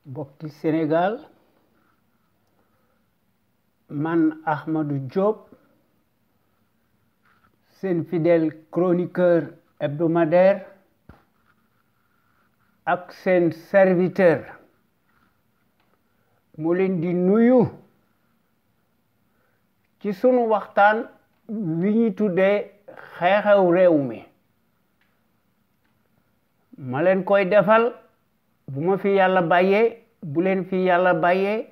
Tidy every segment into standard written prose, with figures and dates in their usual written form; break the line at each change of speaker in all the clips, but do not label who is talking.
bokki Sénégal man Ahmadou Diop seen fidèle chroniqueur hebdomadaire ak seen serviteur mu leen di nuyu ci sunu waxtaan wi ñu tuddee xew-xew réew mi ma leen koy defal bu ma fi yàlla bàyyee bu leen fi yàlla bàyyee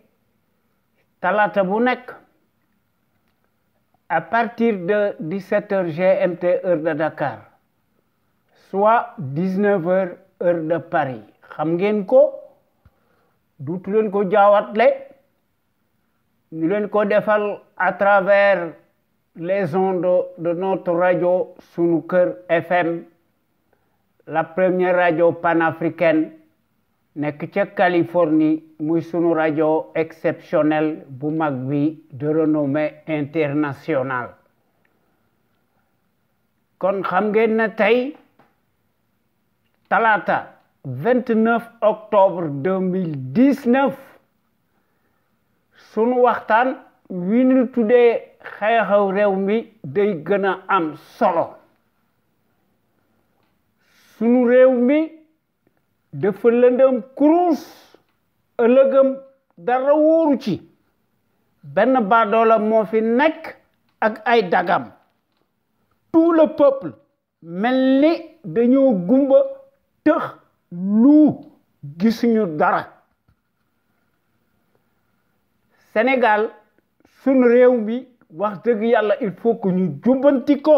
talaata bu nekk à partir de 17h GMT heure de Dakar soit 19h heure de Paris xam ngeen ko duutu leen ko jaawatle ñu leen ko defal à travers les ondes de notre radio Sunu Kër FM la première radio panafricaine nekk ca Californie muy sunu radio exceptionnel bu mag bi de renommée internationale kon xam ngeen na tey talaata 29 octobre 2019 sunu waxtaan wi ñu tuddee xew-xew réew mi day gën a am solo sunu réew mi dafa lëndëm kurus ëllëgëm dara wóoru ci benn baadoola moo fi nekk ak ay dagam tout le peuple mel ni dañoo gumba tëx lu gisuñu dara Sénégal sunu réew mi wax dëgg yàlla il faut que ñu jubbanti ko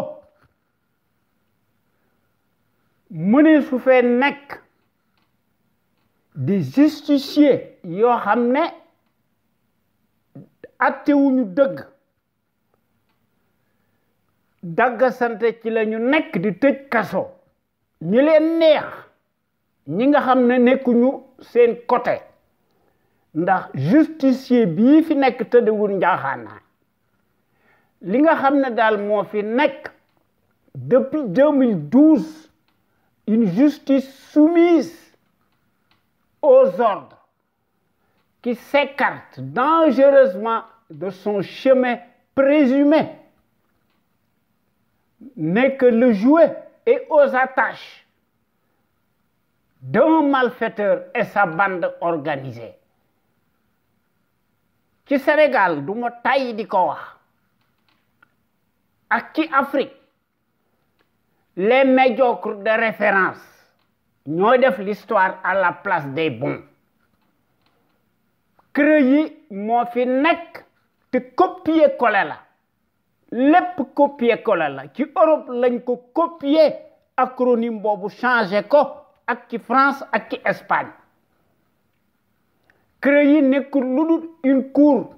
mëne su fee nekk des justiciers yoo xam ne attewuñu dëgg dagga sante ci la ñu nekk di tëj kaso ñi leen neex ñi nga xam ne nekkuñu seen côté ndax justicier bii fi nekk tëddewul njaaxaanaay li nga xam ne daal moo fi nekk depuis 2012 une justice soumise aux ordres qui s'écarte dangereusement de son chemin présumé n'est que le jouet et aux attaches d'un malfaiteur et sa bande organisée ci Sénégal du ma tàyyi di ko wax ak ci Afrique les médiocres de référence ñooy def l'histoire à la place des bons creux yi moo fi nekk te copier-coller la lépp copier-coller la ci Europe lañ ko copier acronyme boobu changé ko ak ci France ak ci Espagne creux yi nekkul lu dul une cour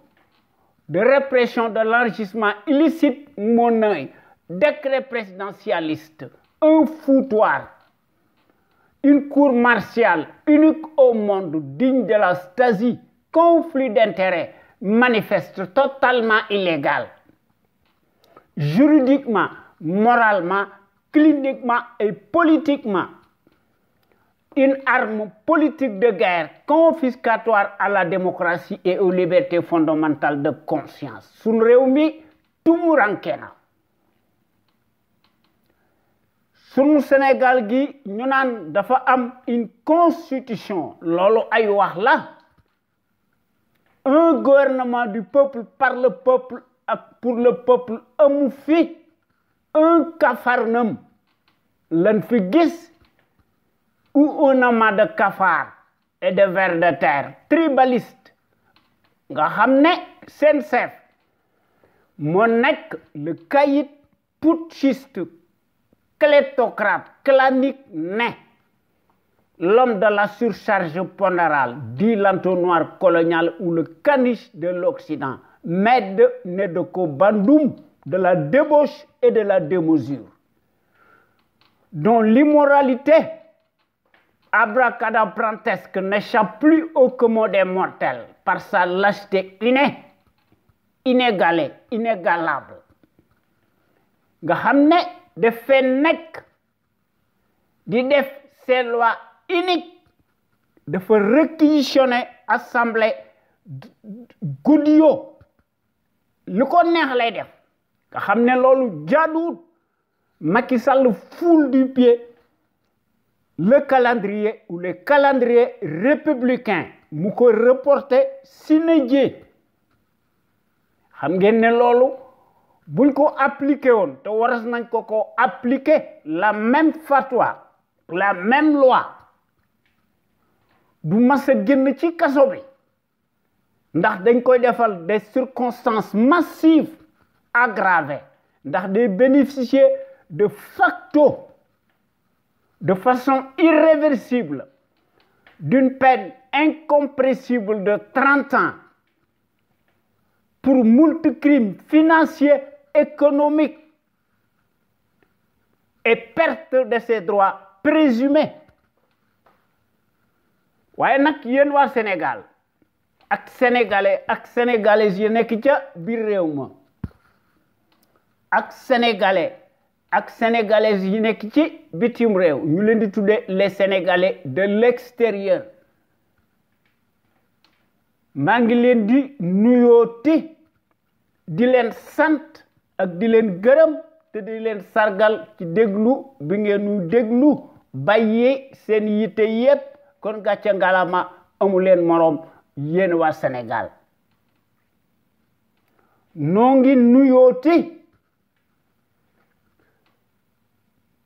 de répression de l'enrichissement illicite monnaie décret présidentialiste un foutoir une cour martiale unique au monde digne de la Stasi conflit d'intérêts manifeste totalement illégal juridiquement moralement cliniquement et politiquement une arme politique de guerre confiscatoire à la démocratie et aux libertés fondamentales de conscience sunu réew mi tumuranke na sunu Sénégal gi ñu naan dafa am une constitution loolu ay wax la un gouvernement du peuple par le peuple ak pour le peuple amu fi un capharnaüm lan fi gis ou un amas de cafards et de vers de terre tribaliste nga xam ne seen chef moo nekk le caïd putschiste kleptocrate clanique né l'homme de la surcharge pondérale dit l'entonnoir colonial ou le caniche de l'Occident Med Nedoko Bandoum de la débauche et de la démesure dont l'immoralité abracadabrantesque n'échappe plus au commun des mortels par sa lâcheté innée inégalée inégalable nga xam ne dafay nekk di def ces lois uniques dafa réquisitionner assemblée guddi lu ko neex lay def nga xam ne loolu jaaduwut Macky Sall foule du pied le calendrier ou les calendriers républicains mu ko reporter sine die xam ngeen ne loolu buñ ko appliqué woon te waras nañ ko appliquer la même fatwa la même loi du mas a génn ci kaso bi ndax dañ koy defal des circonstances massives aggravées ndax day bénéficier de facto de façon irréversible d'une peine incompressible de 30 ans pour multicrimes financiers, économiques et perte de ses droits présumés. waaye nag yéen waa Sénégal ak sénégalais ak sénégalaises yi nekk ca biir réew ma ak sénégalais ak sénégalaises yi nekk ci bitim réew ñu leen di tuddee les sénégalais de l'extérieur maa ngi leen di nuyooti di leen sant ak di leen gërëm te di leen sargal ci déglu bi ngeen ñu déglu bàyyi seen yitte yépp kon gàcce ngalama amu leen moroom yéen waa Sénégal noo ngi nuyooti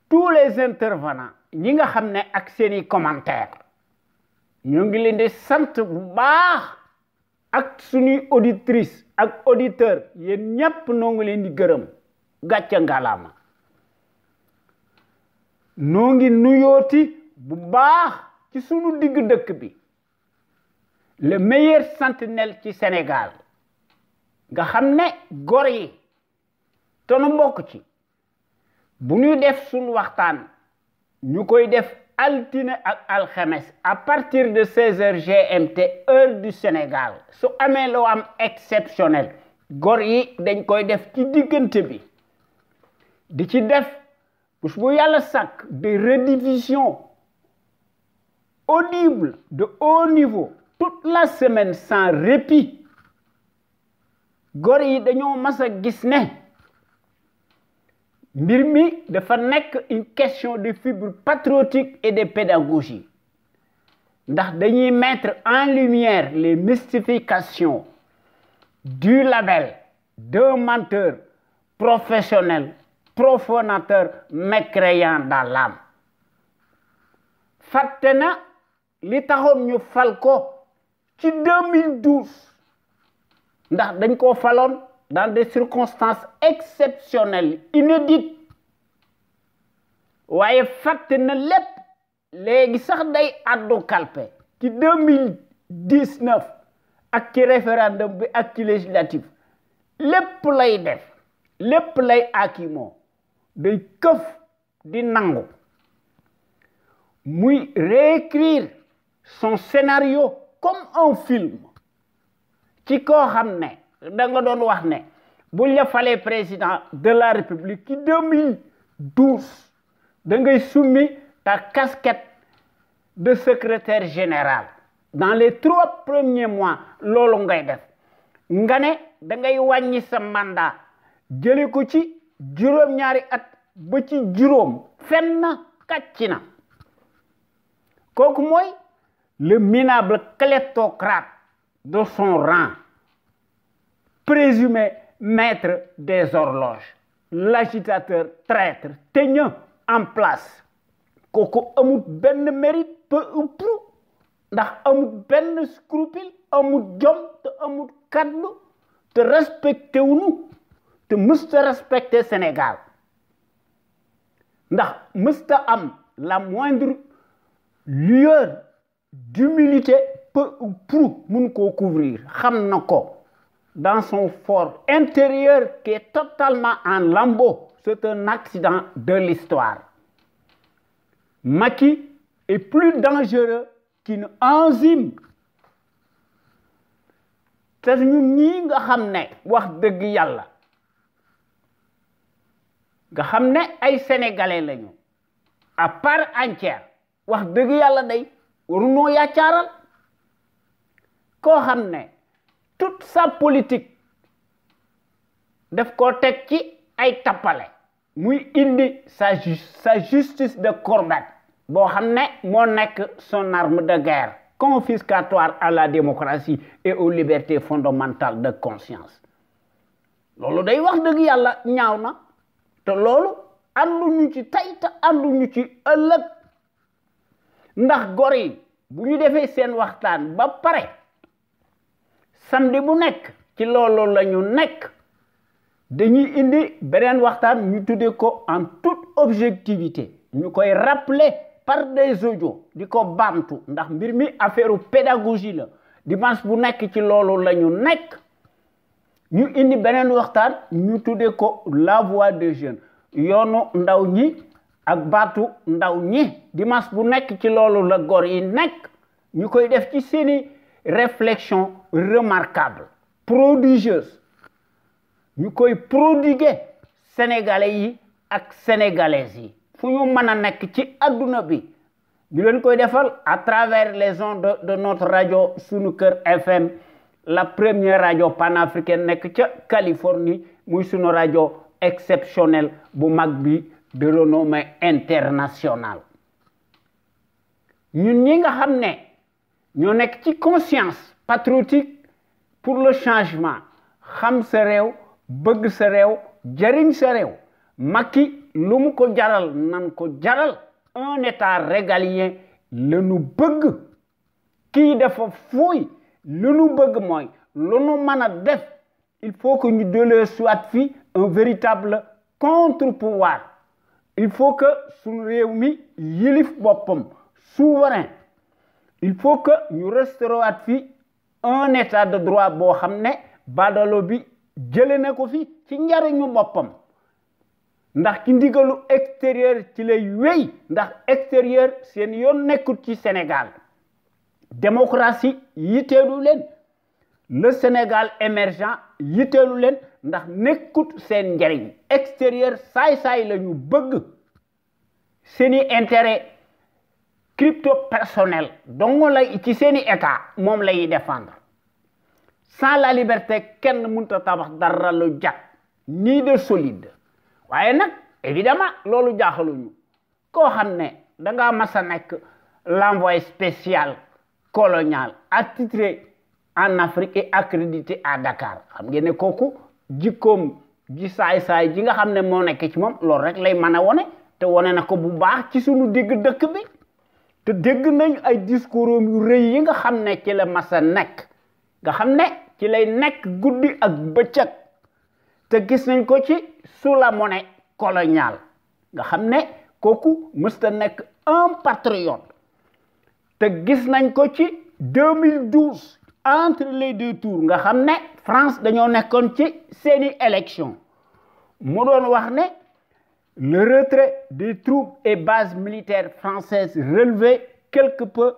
tous les intervenants ñi nga xam ne ak seeni commentaires ñoo ngi leen di sant bu baax ak suñuy auditrice ak auditeur yéen ñépp noo ngi leen di gërëm gàcce ngalama noo ngi nuyooti bu baax ci sunu digg dëkk bi le meilleur sentinelle ci Sénégal nga xam ne góor yi te nu mbokk ci bu ñuy def suñu waxtaan ñu koy def altine ak alxames à partir de 16h GMT heure du Sénégal su amee loo am exceptionnel góor yi dañ koy def ci diggante bi di ci def bés bu yàlla sàkk des rediffusions audibles de haut niveau toute la semaine sans répit góor yi dañoo mas a gis ne mbir mi dafa nekk une question de fibre patriotique et de pédagogie ndax dañuy mettre en lumière les mystifications du label d'un menteur professionnel profanateur mécréant dans l'âme fàtte na li taxoon ñu fal ko ci 2012 ndax dañ ko faloon dans des circonstances exceptionnelles inédites waaye fàtte na lépp léegi sax day addu kalpe ci 2019 ak ci référendum bi ak ci législatif lépp lay def lépp lay akimoo day këf di nangu muy réécrire son scénario comme un film ci koo xam ne da nga doon wax ne bu la falee président de la République ci 2012 da ngay summi ta casquette de secrétaire général dans les 3 premiers mois loolu ngay def nga ne da ngay wàññi sa mandat jële ko ci juróom-ñaari at ba ci juróom fenn kàcci na kooku mooy le minable kleptocrate de son rang présumé maître des horloges l'agitateur traître tenu en place kooku amul benn mérite peu ou prou ndax amul benn scrupule amul jom te amul kaddu te respecté wuñu te mësta respecté Sénégal ndax mësta am la moindre lueur d'humilité peu ou prou mun koo couvrir xam na ko dans son fort intérieur qui est totalement en lambeaux. C'est un accident de l'histoire. Macky est plus dangereux qu'une enzyme. te ñun ñii nga xam ne wax dëgg yàlla nga xam ne ay sénégalais lañu à part entière wax dëgg yàlla day warunoo yaccaaral koo xam ne toute sa politique daf koo teg ci ay tappale muy indi sa justice de Corbett boo xam ne moo nekk son arme de guerre confiscatoire à la démocratie et aux libertés fondamentales de conscience loolu day wax dëgg yàlla ñaaw na te loolu ànduñu ci tey te ànduñu ci ëllëg ndax gor yi bu ñu defee seen waxtaan ba pare samedi bu nekk ci loolu la ñu nekk dañuy indi beneen waxtaan ñu tuddee ko en toute objectivité ñu koy rappeler par des audios di ko baamtu ndax mbir mi affaire pédagogie la dimanche bu nekk ci loolu la ñu nekk ñu indi beneen waxtaan ñu tuddee ko la voix des jeunes yoonu ndaw ñi ak baatu ndaw ñi dimanche bu nekk ci loolu la góor yi nekk ñu koy def ci seeni réflexion remarquable prodigieuse ñu koy prodiguer sénégalais yi ak sénégalaises yi fu ñu mën a nekk ci adduna bi ñu leen koy defal à travers les ondes de notre radio Sunu Kër FM la première radio panafricaine nekk ca Californie muy sunu radio exceptionnel bu mag bi de renommée internationale ñun ñi nga xam ne ñoo nekk ci conscience patriotique pour le changement xam sa réew bëgg sa réew jariñ sa réew Macky lu mu ko jaral nan ko jaral un état régalien la nu bëgg kii dafa fuuy lu nu bëgg mooy lu nu mën a def il faut que ñu dellu soit fi un véritable contre-pouvoir il faut que suñu réew mi yilif boppam souverain il faut que ñu restaurer fi un état de droit boo xam ne badalo bi jële na ko fi ci njariñu boppam ndax ci ndigalu extérieur ci lay wéy ndax extérieur seen yoon nekkul ci Sénégal démocratie yitteelu leen le Sénégal émergent yitteelu leen ndax nekkut seen njariñ extérieur saay-saay la ñu bëgg seeni intérêt crypto personnel donc lay ci seeni état moom lay défendre sans la liberté kenn mënta tabax dara lu jag ni de solide waaye nag évidemment loolu jaaxaluñu koo xam ne dangaa mas a nekk l'envoyé spécial colonial attitré en Afrique et accrédité à Dakar xam ngeen ne kooku jikkoom ji saay-saay ji nga xam ne moo nekk ci moom loolu rek lay mën a wone te wone na ko bu baax ci sunu digg dëkk bi te dégg nañ ay discours yu rëy yi nga xam ne ci la mas a nekk nga xam ne ci lay nekk guddi ak bëccëg te gis nañ ko ci sous la monnaie coloniale nga xam ne kooku mësta nekk un patriote te gis nañ ko ci 2012 entre les deux tours nga xam ne France dañoo nekkoon ci seeni élection mu doon wax ne le retrait des troupes et bases militaires françaises relevait quelque peu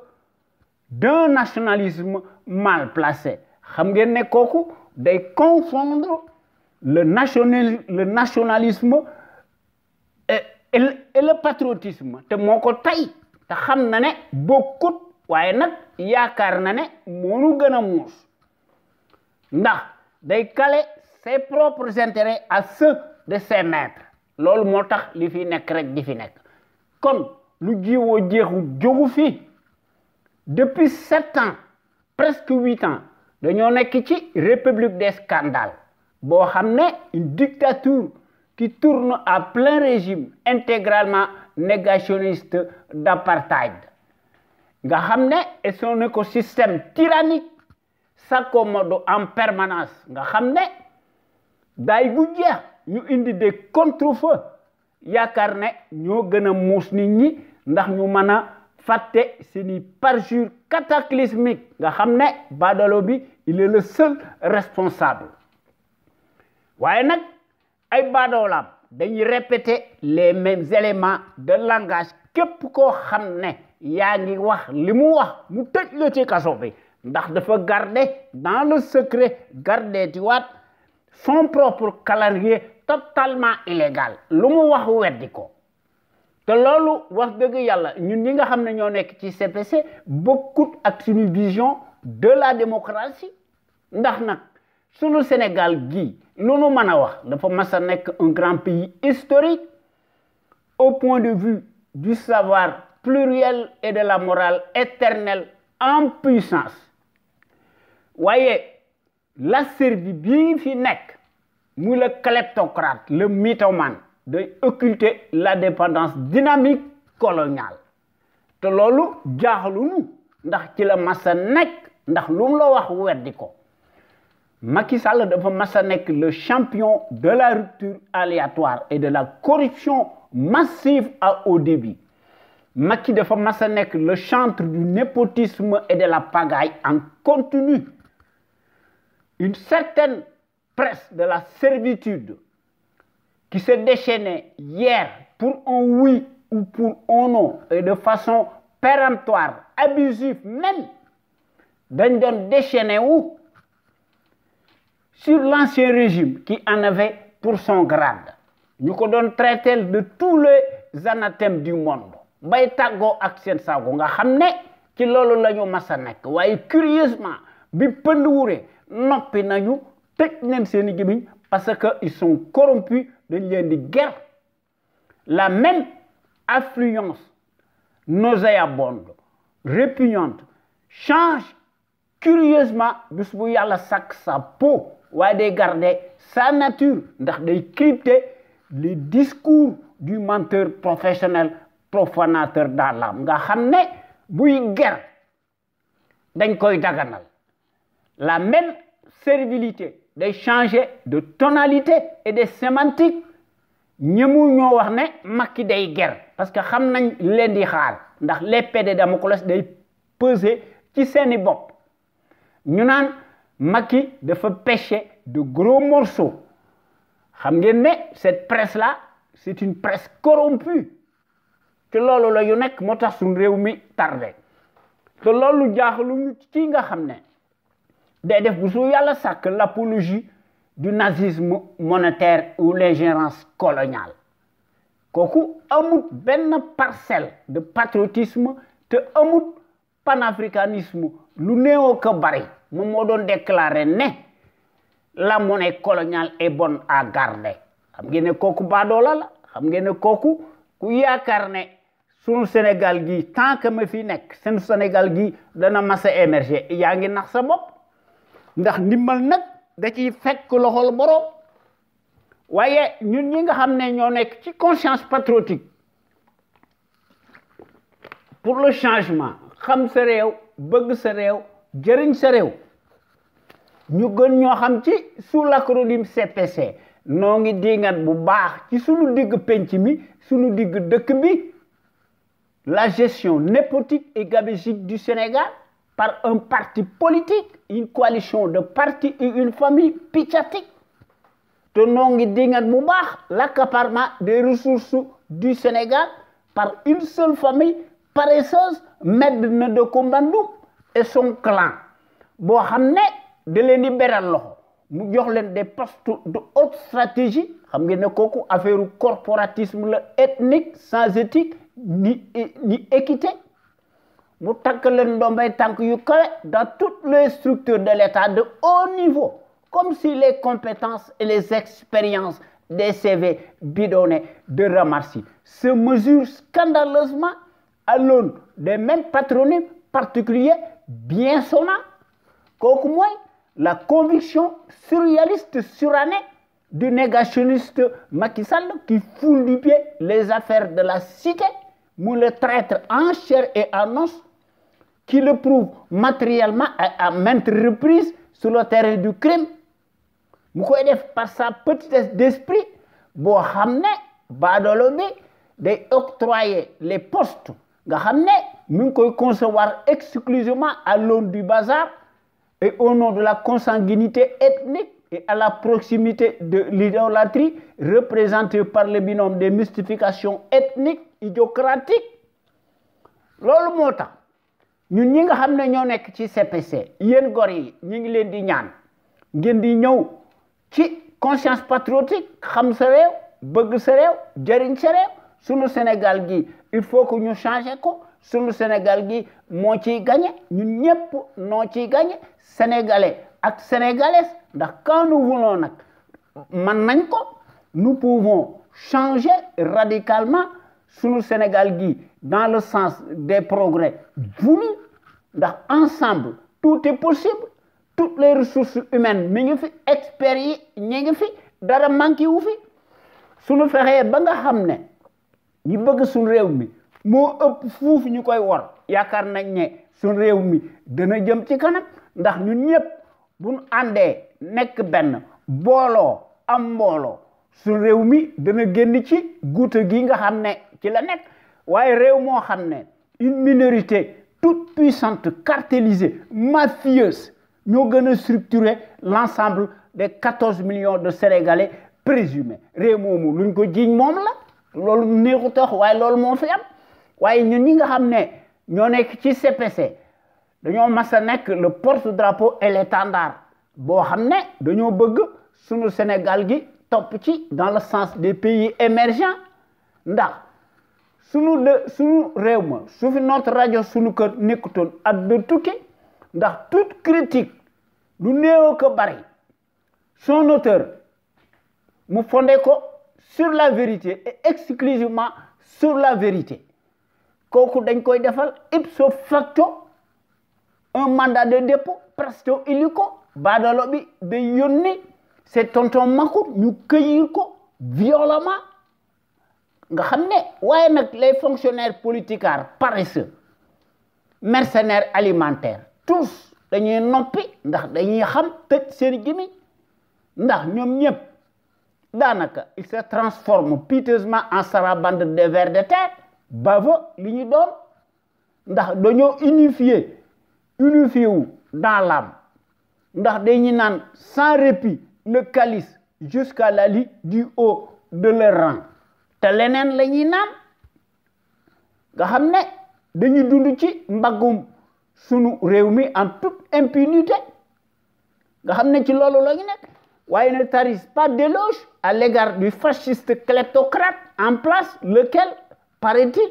d'un nationalisme mal placé xam ngeen ne kooku day confondre le nationalisme et le patriotisme te moo ko tey te xam na ne bokkut waaye nag yaakaar na ne moonu gën a muus ndax day caler ses propres intérêts à ceux de ses maîtres loolu moo tax li fi nekk rek di fi nekk kon lu jiwoo jeexu jógu fi depuis 7 ans presque 8 ans dañoo nekk ci république des scandales boo xam ne une dictature qui tourne à plein régime intégralement négationniste d'apartheid nga xam ne et son écosystème tyrannique s'accommode en permanence nga xam ne daay gu jeex ñu indi des contre-feux yaakaar ne ñoo gën a muus nit ñi ndax ñu mën a fàtte seeni parjure cataclysmique nga xam ne badalo bi il est le seul responsable waaye nag ay badoolaam dañuy répéter les mêmes éléments de langage képp koo xam ne yaa ngi wax li mu wax mu tëj la ci kaso bi ndax dafa garder dans le secret garder ti waat son propre calendrier totalement illégal lu mu wax weddi ko te loolu wax dëgg yàlla ñun ñi nga xam ne ñoo nekk ci CPC bokkut ak suñu vision de la démocratie ndax nag sunu Sénégal gii lu nu mën a wax dafa mas a nekk un grand pays historique au point de vue du savoir pluriel et de la morale éternelle en puissance voyez la Serbie bii fi nekk muy le kleptocrate le mythomane de occulter la dépendance dynamique coloniale te loolu jaaxalunu ndax ci la mas a nekk ndax lu mu la wax weddi ko Macky Sall dafa mas a nekk le champion de la rupture aléatoire et de la corruption massive à haut débit Macky dafa mas a nekk le chantre du népotisme et de la pagaille en continu une certaine presse de la servitude qui se déchaînait hier pour un oui ou pour un non et de façon péremptoire, abusive même, dañ doon déchaîné wu sur l'ancien régime qui en avait pour son grade. Ñu ko doon traité de tous les anathèmes du monde. Bay tàggoo ak seen sago nga xam ne ci loolu la ñu mas a nekk waaye curieusement bi pënd wure noppi nañu tëj leen seeni gémmiñ parce que ils sont corrompus dañ leen di guerre la même affluence nauséabonde répugnante change curieusement bis bu yàlla sàkk sa peau waaye day garder sa nature ndax day crypter les discours du menteur professionnel profanateur dans l'âme nga xam ne buy guerre dañ koy daganal la même servilité day changer de tonalité et de sémantique ñëmu ñoo wax ne Macky day guerre parce que xam nañ leen di xaar ndax l'épée de Damoclès day peser ci seeni bopp ñu naan Macky dafa pêcher de gros morceaux xam ngeen ne cette presse là c'est une presse corrompue te loolu la yu nekk moo tax suñu réew mi tardé te loolu jaaxaluñu ci nga xam ne day def bu su yàlla sàkk l'apologie du nazisme monétaire ou l'ingérence coloniale kooku amut benn parcelle de patriotisme te amut panafricanisme lu néew ko bari moom moo doon déclaré ne la monnaie coloniale est bonne à garder xam ngeen ne kooku baadoola la xam ngeen ne kooku ku yaakaar ne sunu Sénégal gi tant que ma fi nekk seen Sénégal gi dana mas a émerger yaa ngi nax sa bopp ndax ndimbal nag da ciy fekk loxol borom waaye ñun ñi nga xam ne ñoo nekk ci conscience patriotique pour le changement xam sa réew bëgg sa réew jëriñ sa réew ñu gën ñoo xam ci sous l'acronyme CPC noo ngi dingat bu baax ci sunu digg penc mi sunu digg dëkk bi la gestion népotique et gabégique du Sénégal par un parti politique, une coalition de partis et une famille pitchatique. Te noo ngi dingat bu baax l'accaparement des ressources du Sénégal par une seule famille paresseuse Medna de Koumbandoum et son clan boo xam ne da leen di beral loxo mu jox leen des postes de haute stratégie xam ngeen ne kooku affaire corporatisme la ethnique sans éthique ni équité mu takk leen ndombay tànk yu kawe dans toutes les structures de l'État de haut niveau comme si les compétences et les expériences des CV bidonnés de Ramarcy se mesurent scandaleusement à l'aune des mêmes patronymes particuliers bien sonnants kooku mooy la conviction surréaliste surannée du négationniste Macky Sall qui foule du pied les affaires de la cité mu le traître en chair et en os qui le prouve matériellement à maintes reprises sur le terrain du crime mu koy def par sa petitesse d'esprit boo xam ne baadoolo bi day octroyer les postes nga xam ne mu ngi koy concevoir exclusivement à l'aune du bazar et au nom de la consanguinité ethnique et à la proximité de l'idolâtrie représentée par le binôme des mystifications ethniques idiocratiques loolu moo tax ñun ñi nga xam ne ñoo nekk ci CPC yéen gor yi ñu ngi leen di ñaan ngeen di ñëw ci conscience patriotique xam sa réew bëgg sa réew jëriñ sa réew sunu Sénégal gi il faut que ñu changer ko sunu Sénégal gi moo ciy gagné ñun ñëpp noo ciy gagné sénégalais ak sénégalaises ndax quand nous voulons nag man nañ ko nous pouvons changer radicalement sunu Sénégal gi dans le sens des progrès voulus ndax ensemble tout est possible toutes les ressources humaines mi ngi fi experts yi ñi ngi fi dara manqué wu fi suñu fexee ba nga xam ne ñi bëgg suñu réew mi moo ëpp fuuf ñu koy wor yaakaar nañ ne suñu réew mi dana jëm ci kanam ndax ñun ñëpp buñ àndee nekk benn booloo am mbooloo suñu réew mi dana génn ci guuta gi nga xam ne ci la nekk waaye réew moo xam ne une minorité toute puissante cartélisée mafieuse ñoo gën a structurer l'ensemble des 14 millions de Sénégalais présumés réew moomu luñ ko jiiñ moom la loolu neexu tax waaye loolu moo fi am waaye ñun ñi nga xam ne ñoo nekk ci CPC dañoo mas a nekk le porte-drapeau et l'étendard boo xam ne dañoo bëgg sunu Sénégal gi topp ci dans le sens des pays émergents ndax sunu réew ma su fi notre rajo sunu kër nekkutoon ak de tukki ndax toute critique lu néew ko bari son auteur mu fondé ko sur la vérité et exclusivement sur la vérité kooku dañ koy defal ipso facto un mandat de dépôt presto illico baadalo bi day yónni c'est tonton Macoute ñu cueillir ko violemment nga xam ne waaye nag les fonctionnaires politicards paresseux mercenaires alimentaires tous dañuy noppi ndax dañuy xam tëj seen gémmiñ ndax ñoom ñëpp daanaka il se transforme piteusement en sarabande de vers de terre bavo li ñu doon ndax dañoo unifié wu dans l'âme ndax dañuy naan sans répit le calice jusqu'à la lie du haut de leur rang te leneen la ñuy naan nga xam ne dañuy dund ci mbaggum sunu réew mi en toute impunité nga xam ne ci loolu la ñu nekk waaye ne tarisse pas d'éloge à l'égard du fasciste kleptocrate en place lequel paraît-il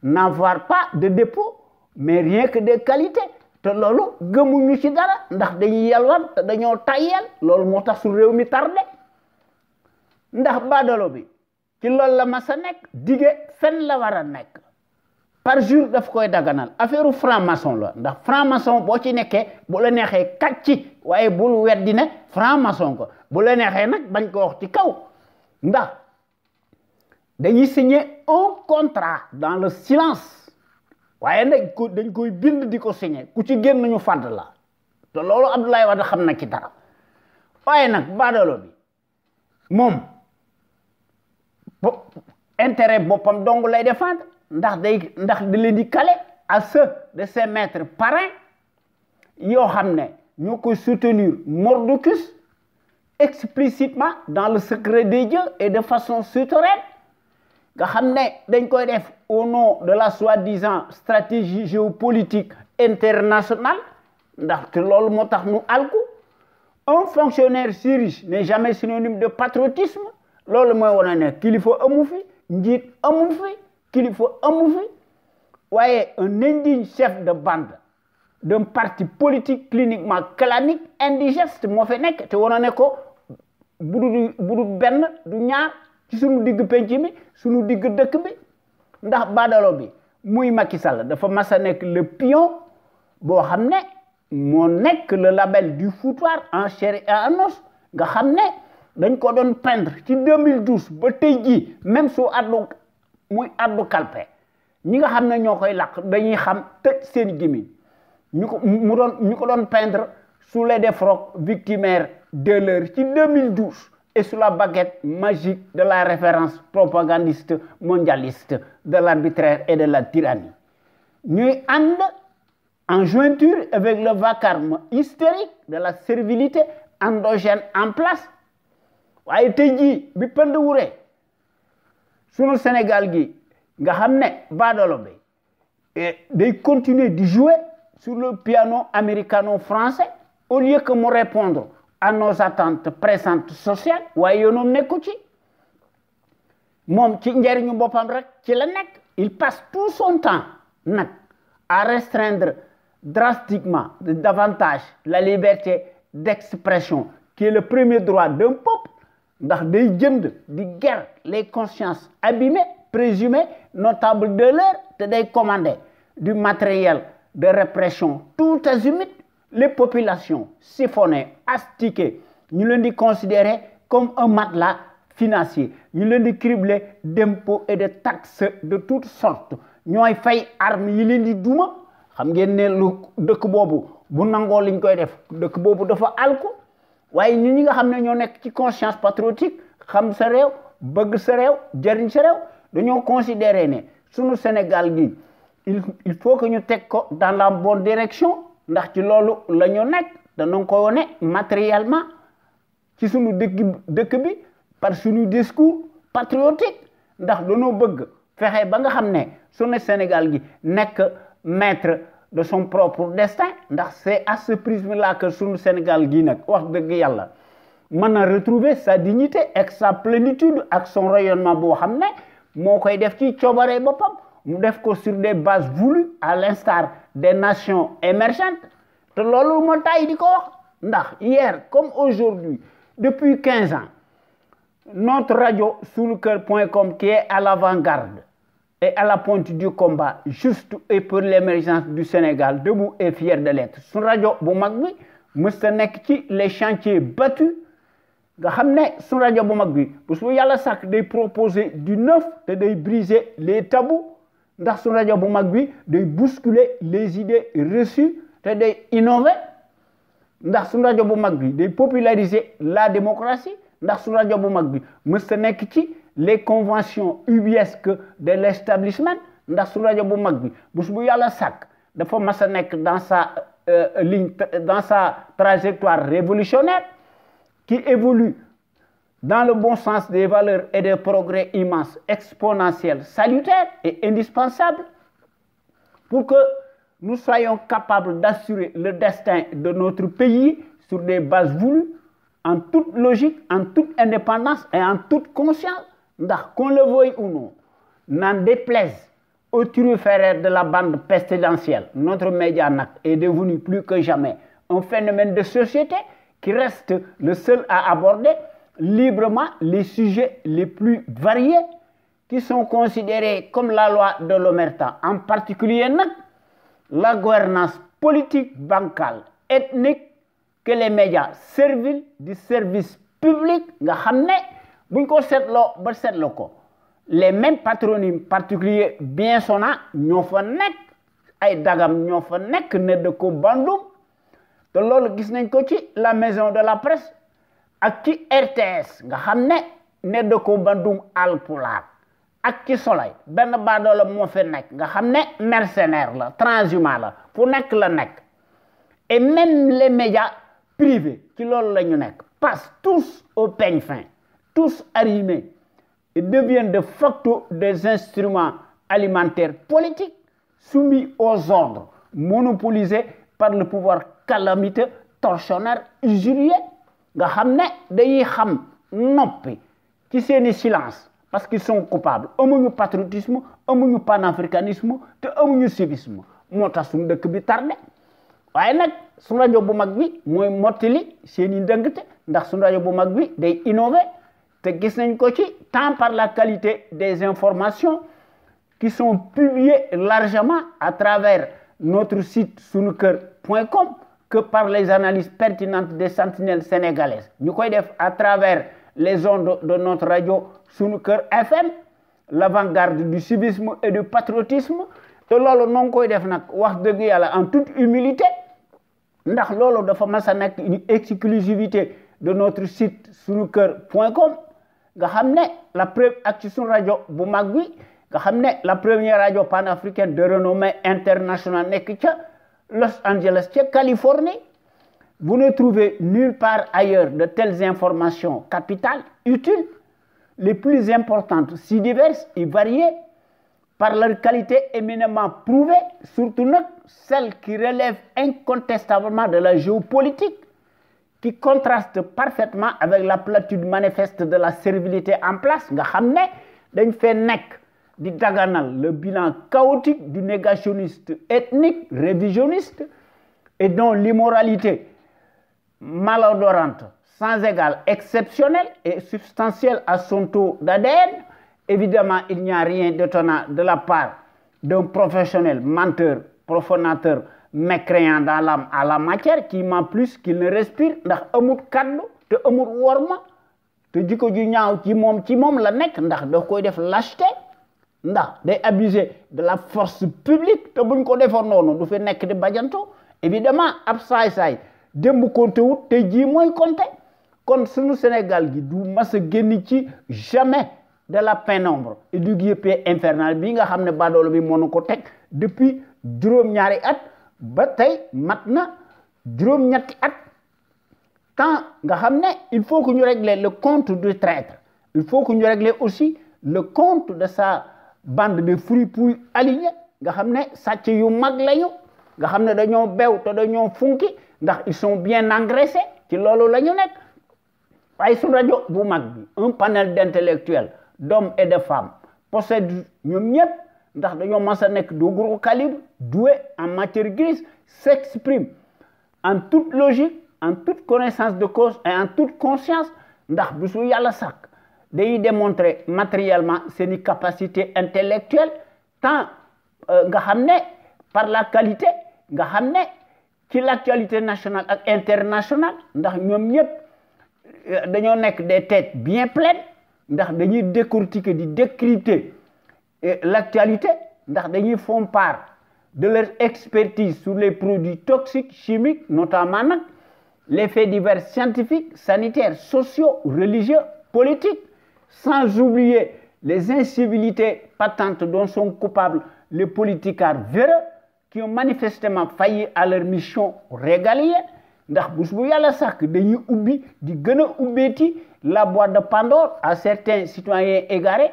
n'avoir pas de dépôt mais rien que des qualités te loolu gëmuñu ci dara ndax dañuy yalwaan te dañoo tayyel loolu moo tax su réew mi tardé ndax baadalo bi ci loolu la mas a nekk dige fen la war a nekk par jour daf koy daganal affaire franc-maçon la ndax franc-maçon boo ci nekkee bu la neexee kàcci waaye bul weddi ne franc-maçon ko bu la neexee nag bañ ko wax ci kaw ndax dañuy signer un contrat dans le silence waaye nag dañ koy bind di ko signer ku ci génn ñu fàdd la te loolu Abdoulaye Wade xam na ci dara waaye nag baadalo bi moom intérêt boppam dong lay défendre ndax da leen di caler à ceux de ses maîtres parrains yoo xam ne ñoo koy soutenir mordicus explicitement dans le secret des dieux et de façon souterraine nga xam ne dañ koy def au nom de la soi-disant stratégie géopolitique internationale ndaxte loolu moo tax nu alku un fonctionnaire si riche n'est jamais synonyme de patriotisme loolu mooy wane ne kilifa amu fi njiit amu fi kilifa amu fi waaye un indigne chef de bande d'un parti politique cliniquement clanique indigeste moo fi nekk te wane ne ko bu du benn du ñaar ci sunu digg penc mi sunu digg dëkk bi ndax baadalo bi muy Macky Sall dafa mas a nekk le pion boo xam ne moo nekk le label du foutoir en chair et en os nga xam ne dañ ko doon peindre ci 2012 ba tey jii même su addu muy addu kalpe ñi nga xam ne ñoo koy làq dañuy xam tëj seen gémmiñ ñu ko doon peindre sous les défroques victimaires de l'heure ci 2012 et sous la baguette magique de la référence propagandiste mondialiste de l'arbitraire et de la tyrannie ñuy ànd en jointure avec le vacarme hystérique de la servilité endogène en place waaye tey jii bi pënd wuree sunu Sénégal gi nga xam ne baadolo bi day continuer de jouer sur le piano américano-français au lieu que mu répondre à nos attentes pressantes sociales waaye yoonam nekku ci moom ci njariñu boppam rek ci la nekk. Il passe tout son temps nag à restreindre drastiquement davantage la liberté d'expression qui est le premier droit d'un peuple ndax day jënd di guerre les consciences abîmées présumées notables de l'heure te day commander du matériel de répression tout azimut les populations siphonnées astiquées ñu leen di considérer comme un matelas financier ñu leen di cribler d'impôts et de taxes de toutes sortes ñooy fay armes yi leen di duma xam ngeen ne lu dëkk boobu bu nangoo liñ koy def dëkk boobu dafa alku waaye ñi nga xam ne ñoo nekk ci conscience patriotique xam sa réew bëgg sa réew jëriñ sa réew dañoo considérer ne sunu Sénégal gi il faut que ñu teg ko dans la bonne direction ndax ci loolu la ñu nekk danañ ko wone matériellement ci sunu dëkk bi par sunu discours patriotique ndax dañoo bëgg fexe ba nga xam ne sunu Sénégal gi nekk maître de son propre destin ndax c'est à ce prisme-là que sunu Sénégal gi nag wax dëgg yàlla mën a retrouver sa dignité ak sa plénitude ak son rayonnement boo xam ne moo koy def ci coobare boppam mu def ko sur des bases voulues à l'instar des nations émergentes te loolu moo tay di ko wax ndax hier comme aujourd'hui depuis 15 ans notre radio sunuker.com qui est à l'avant-garde et à la pointe du combat juste et pour l'émergence du Sénégal debout et fier de l'être sunu rajo bu mag bi mës ta nekk ci les chantiers battus nga xam ne sunu rajo bu mag bi bu su yàlla sàkk day proposer du neuf te day briser les tabous ndax sunu rajo bu mag bi day bousculer les idées reçues te day innover ndax sunu rajo bu mag bi day populariser la démocratie ndax sunu rajo bu mag bi mës ta nekk ci les conventions ubiesques de l'establishment ndax sunu rajo bu mag bi bu yàlla sàkk dafa mas a nekk dans sa ligne dans sa trajectoire révolutionnaire qui évolue dans le bon sens des valeurs et des progrès immenses, exponentiels, salutaires et indispensables pour que nous soyons capables d'assurer le destin de notre pays sur des bases voulues, en toute logique, en toute indépendance et en toute conscience. Ndax qu'on le veuille ou non, n'en déplaise aux turiféraires de la bande pestilentielle, notre média est devenu plus que jamais un phénomène de société qui reste le seul à aborder librement les sujets les plus variés qui sont considérés comme la loi de l'omerta, en particulier la gouvernance politique, bancale, ethnique que les médias serviles du service public nga xam ne buñ ko seetloo ba seetloo ko les mêmes patronymes particuliers bien sonnants ñoo fa nekk ay dagam ñoo fa nekk ne de ko bandum te loolu gis nañ ko ci la maison de la presse ak ci RTS nga xam ne de ko bandum alpulaar ak ci Soleil benn baadoola moo fa nekk nga xam ne mercenaire la transhumant la fu nekk la nekk et même les médias privés ci loolu la ñu nekk passent tous au peigne fin tous arrimés et deviennent de facto des instruments alimentaires politiques soumis aux ordres monopolisés par le pouvoir calamiteux tortionnaire usurier nga xam ne dañuy xam noppi ci seeni silence parce qu'ils sont coupables amuñu patriotisme amuñu panafricanisme te amuñu civisme moo tax suñu dëkk bi tardé waaye nag suñu rajo bu mag bi mooy mottali seeni ndëngte ndax suñu rajo bu mag bi day innover te gis nañ ko ci tant par la qualité des informations qui sont publiées largement à travers notre site sunuker.com que par les analyses pertinentes des sentinelles sénégalaises ñu koy def à travers les ondes de notre radio Sunuker FM l'avant-garde du civisme et du patriotisme te loolu noo ngi koy def nag wax dëgg yàlla en toute humilité ndax loolu dafa mas a nekk une exclusivité de notre site sunuker.com nga xam ne la preuve ak ci sunu rajo bu mag bi nga xam ne la première radio panafricaine de renommée internationale nekk ca Los Angeles ca Californie vous ne trouvez nulle part ailleurs de telles informations capitales utiles les plus importantes si diverses et variées par leur qualité éminemment prouvée surtout nag celles qui relèvent incontestablement de la géopolitique qui contraste parfaitement avec la platitude manifeste de la servilité en place nga xam ne dañ fee nekk di daganal le bilan chaotique du négationniste ethnique révisionniste et dont l'immoralité malodorante, sans égal, exceptionnelle et substantielle à son taux d'ADN. Évidemment, il n'y a rien d'étonnant de la part d'un professionnel menteur, profanateur, mécréant dans l'âme à la matière qui ment plus qu'il ne respire ndax amul kaddu te amul worma te jikko ju ñaaw ci moom la nekk ndax da koy def lâcheté ndax day abuser de la force publique te buñ ko defoon noonu du fi nekk di bajanto évidemment ab saay-saay démb compté wut te ji mooy compté kon sunu Sénégal gi du mas a génn ci jamais de la pénombre et du guépé infernal bi nga xam ne badoolo bi mënu ko teg depuis juróom-ñaari at ba tey mat na juróom-ñetti at tant nga xam ne il faut que ñu régler le compte du traître il faut que ñu régler aussi le compte de sa bande de fripouilles alignés nga xam ne sàcc yu mag lañu nga xam ne dañoo bew te dañoo funki ndax ils sont bien engraissés ci loolu la ñu nekk waaye su rajo bu mag bi un panel d'intellectuels d'hommes et de femmes possède ñoom ñëpp ndax dañoo mas a nekk de gros calibre doué en matière grise s'exprime en toute logique en toute connaissance de cause et en toute conscience ndax bu su yàlla sàkk day démontrer matériellement seeni capacité intellectuelle tant nga xam ne par la qualité nga xam ne ci l'actualité nationale ak internationale ndax ñoom ñëpp dañoo nekk des têtes bien pleines ndax dañuy décortiquer di décrypter l'actualité ndax dañuy font part de leur expertise sur les produits toxiques chimiques notamment nag les faits divers scientifiques sanitaires sociaux religieux politiques sans oublier les incivilités patentes dont sont coupables les politicards véreux qui ont manifestement failli à leur mission régalienne ndax bés bu yàlla sàkk dañuy ubbi di gën a ubbeeti la boîte de Pandore à certains citoyens égarés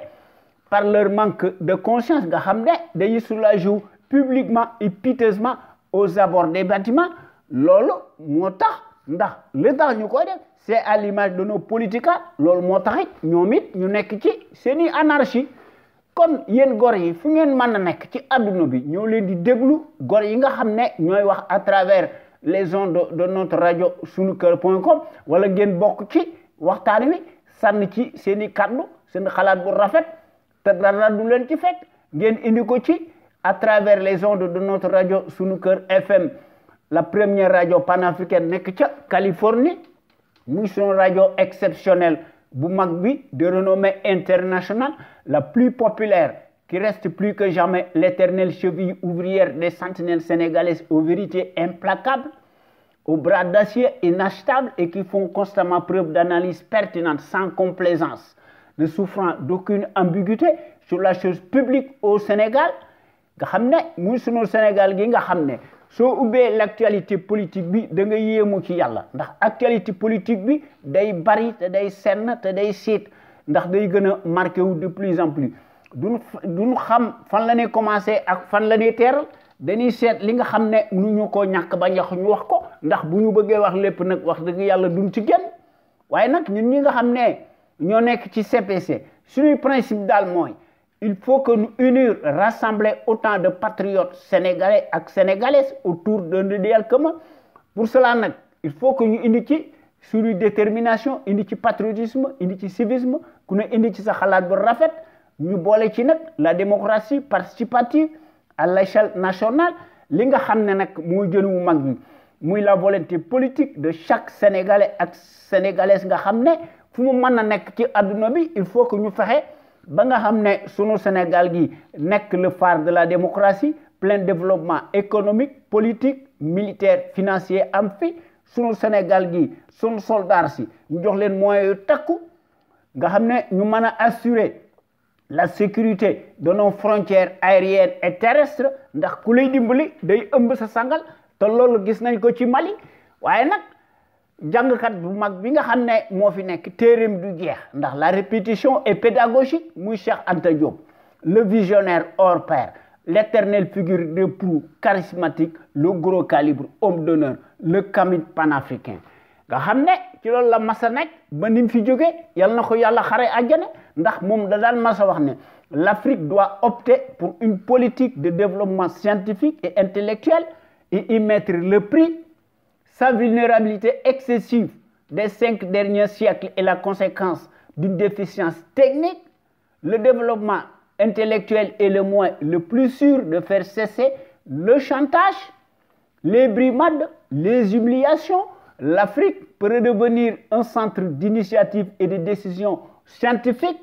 par leur manque de conscience nga xam ne dañuy soulager publiquement et piteusement aux abords des bâtiments loolu moo tax ndax li tax ñu koy def c'est à l'image de nos politicards loolu moo tax it ñoom it ñu nekk ci seeni anarchie kon yéen gor yi fu ngeen mën a nekk ci adduna bi ñoo leen di déglu gor yi nga xam ne ñooy wax à travers les ondes de notre radio sunuker.com wala ngeen bokk ci waxtaan wi sànni ci seeni kaddu seen xalaat bu rafet te dara du leen ci fekk ngeen indi ko ci à travers les ondes de notre radio Sunuker FM la première radio panafricaine nekk ca Californie muy sunu radio exceptionnelle bu mag bi de renommée internationale la plus populaire qui reste plus que jamais l'éternelle cheville ouvrière des sentinelles sénégalaises aux vérités implacables aux bras d'acier inachetables et qui font constamment preuve d'analyse pertinente sans complaisance ne souffrant d'aucune ambiguïté sur la chose publique au Sénégal nga xam ne muy sunu Sénégal gi nga xam ne soo ubbee l'actualité politique bi da nga yéemu ci yàlla ndax actualité politique bi day bari te day senn te day siit ndax day gën a marqué wu de plus en plus duñu xam fan la ñuy commencé ak fan la ñuy teeral dañuy seet li nga xam ne mënuñu koo ñàkk ba ñax ñu wax ko ndax bu ñu bëggee wax lépp nag wax dëgg yàlla duñ ci génn waaye nag ñun ñi nga xam ne ñoo nekk ci CPC suñuy principe daal mooy il faut que nous unir rassembler autant de patriotes sénégalais ak sénégalaises autour d'un idéal commun pour cela nag il faut que ñu indi ci suñu détermination indi ci patriotisme indi ci civisme ku ne indi ci sa xalaat bu rafet ñu boole ci nag la démocratie participative à l'échelle nationale li nga xam ne nag mooy jën wu mag bi muy la volonté politique de chaque sénégalais ak sénégalaise nga xam ne fu mu mën a nekk ci adduna bi il faut que ñu fexe ba nga xam ne sunu Sénégal gi nekk le phare de la démocratie plein développement économique politique militaire financier am fi sunu Sénégal gi sunu soldats si ñu jox leen moyens yu takku nga xam ne ñu mën a assurer la sécurité de nos frontières aériennes et terrestres ndax ku lay dimbali day ëmb sa sangal te loolu gis nañ ko ci Mali waaye nag jàngkat bu mag bi nga xam ne moo fi nekk téereem du jeex ndax la répétition est pédagogique muy Cheikh Anta Diop le visionnaire hors pair l'éternelle figure de proue charismatique le gros calibre homme d'honneur le kamit panafricain nga xam ne ci loolu la masa nekk ba nim fi jógee yal na ko yàlla xare àjjana ndax moom da daan mas a wax ne l'Afrique doit opter pour une politique de développement scientifique et intellectuel et y mettre le prix. Sa vulnérabilité excessive des 5 derniers siècles est la conséquence d'une déficience technique. Le développement intellectuel est le moyen le plus sûr de faire cesser le chantage, les brimades, les humiliations. L'Afrique peut redevenir un centre d'initiative et de décision scientifique.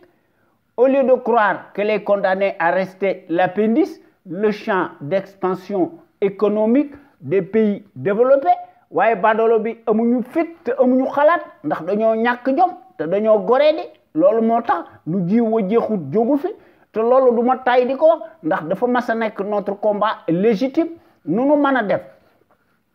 Au lieu de croire qu'elle est condamnée à rester l'appendice, le champ d'expansion économique des pays développés. waaye badoolo bi amuñu fit te amuñu xalaat ndax dañoo ñàkk jom te dañoo goree di loolu moo tax lu jiw a jeexut jógu fi te loolu du ma tay di ko wax ndax dafa mas a nekk notre combat légitime nu nu mën a def